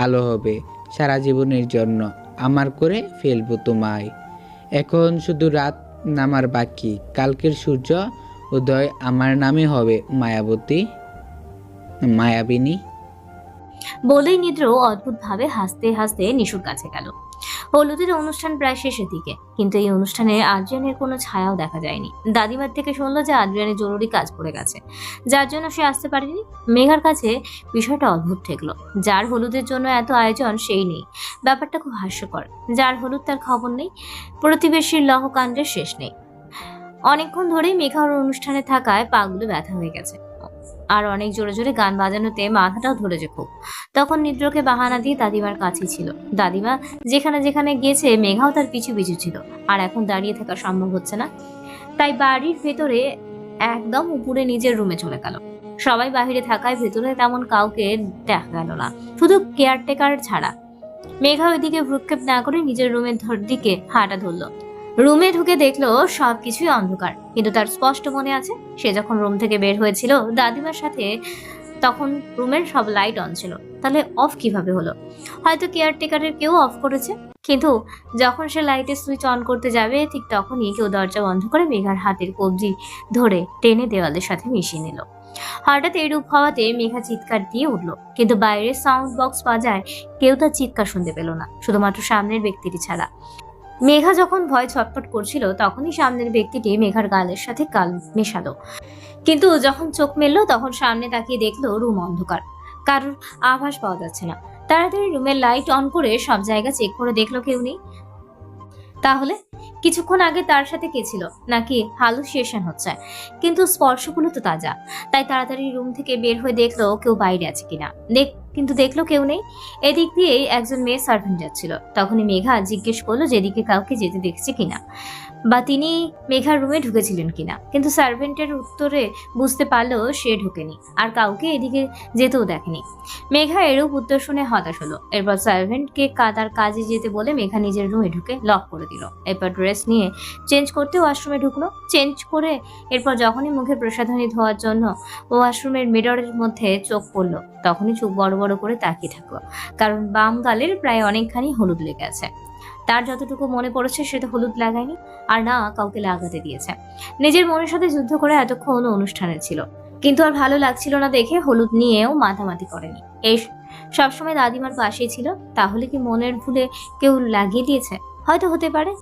আলো হবে সারা জীবনের জন্য। আমার করে ফেলবো তোমায়। এখন শুধু রাত নামার বাকি, কালকের সূর্য উদয় আমার নামে হবে মায়াবিনী। বলেই নিদ্র অদ্ভুত ভাবে হাসতে হাসতে নিশুর কাছে গেল। হলুদের অনুষ্ঠান প্রায় শেষের দিকে, কিন্তু এই অনুষ্ঠানে আদ্রিয়ানের কোনো ছায়াও দেখা যায়নি। দাদিমার থেকে শুনলো যে আদ্রিয়ানের জরুরি কাজ পড়ে গেছে, যার জন্য সে আসতে পারেনি। মেঘার কাছে বিষয়টা অদ্ভুত ঠেকলো। যার হলুদের জন্য এত আয়োজন সেই নেই, ব্যাপারটা খুব হাস্যকর। যার হলুদ তার খবর নেই, প্রতিবেশীর লহকাণ্ডের শেষ নেই। অনেকক্ষণ ধরেই মেঘার অনুষ্ঠানে থাকায় পাগুলো ব্যথা হয়ে গেছে, আর অনেক জোরে জোরে গান বাজানোতে মাথাটাও ধরেছে খুব। তখন নিদ্রকে বাহানা দিয়ে দাদিমার কাছে ছিল। দাদিমা যেখানে যেখানে গিয়েছে মেঘাও তার পিছু পিছু ছিল, আর এখন দাঁড়িয়ে থাকা সম্ভব হচ্ছে না। তাই বাড়ির ভেতরে একদম উপরে নিজের রুমে চলে গেল। সবাই বাইরে থাকায় ভেতরে তেমন কাউকে দেখা গেল না, শুধু কেয়ারটেকার ছাড়া। মেঘা ওইদিকে ভ্রুক্ষেপ না করে নিজের রুমের দিকে হাঁটা ধরলো। রুমে ঢুকে দেখলো সবকিছুই অন্ধকার, কিন্তু তার স্পষ্ট মনে আছে সে যখন রুম থেকে বের হয়েছিল দাদিমার সাথে, তখন রুমের সব লাইট অন ছিল। তাহলে অফ কিভাবে হলো? হয়তো কেয়ারটেকারের কেউ অফ করেছে। কিন্তু যখন সে লাইটের সুইচ অন করতে যাবে ঠিক তখনই কেউ দরজা বন্ধ করে মেঘার হাতের কবজি ধরে টেনে দেওয়ালের সাথে মিশিয়ে নিল। হঠাৎ এরূপ হওয়াতে মেঘা চিৎকার দিয়ে উঠলো, কিন্তু বাইরের সাউন্ড বক্স বাজায় কেউ তার চিৎকার শুনতে পেল না, শুধুমাত্র সামনের ব্যক্তিটি ছাড়া। মেঘা যখন ভয় ছটফট করছিল তখনই সামনের ব্যক্তিটি মেঘার গালের সাথে গাল মেশালো, কিন্তু যখন চোখ মেললো তখন সামনে তাকিয়ে দেখলো রুম অন্ধকার, কারোর আভাস পাওয়া যাচ্ছে না। তাড়াতাড়ি রুমের লাইট অন করে সব জায়গা চেক করে দেখলো কেউ নেই। তাহলে কিছুক্ষণ আগে তার সাথে কে ছিল, নাকি হ্যালুসিনেশন হচ্ছে? কিন্তু স্পর্শগুলো তো তাজা, তাই তাড়াতাড়ি রুম থেকে বের হয়ে দেখলো কেউ বাইরে আছে কিনা। কিন্তু দেখলো কেউ নেই। এদিক দিয়ে একজন মেয়ে সার্ভেন্ট যাচ্ছিল। তখনই মেঘা জিজ্ঞেস করলো যেদিকে কাউকে যেতে দেখছে কিনা, বা তিনি মেঘার রুমে ঢুকেছিলেন কিনা। কিন্তু সার্ভেন্টের উত্তরে বুঝতে পারলো সে ঢুকেনি, আর কাউকে এদিকে যেতেও দেখেনি। মেঘা এরূপ উত্তর শুনে হতাশ হলো। এরপর সার্ভেন্টকে তার কাজে যেতে বলে মেঘা নিজের রুমে ঢুকে লক করে দিল। এরপর ড্রেস নিয়ে চেঞ্জ করতে ওয়াশরুমে ঢুকলো। চেঞ্জ করে এরপর যখনই মুখে প্রসাধনী ধোয়ার জন্য ওয়াশরুমের মিররের মধ্যে চোখ পড়লো, তখনই চোখ বড় বড় করে তাকিয়ে থাকলো, কারণ বাম গালের প্রায় অনেকখানি হলুদ লেগে আছে। তার যতটুকু মনে পড়েছে সেটা হলুদ লাগায়নি, আর না কাউকে লাগাতে দিয়েছে। নিজের মনের সাথে যুদ্ধ করে এতক্ষণ অনুষ্ঠানে ছিল, কিন্তু আর ভালো লাগছিল না দেখে হলুদ নিয়েও মাতামাতি করেনি। এই সবসময় দাদিমার পাশেই ছিল, তাহলে কি মনের ভুলে কেউ লাগিয়ে দিয়েছে? হয়তো হতে পারে।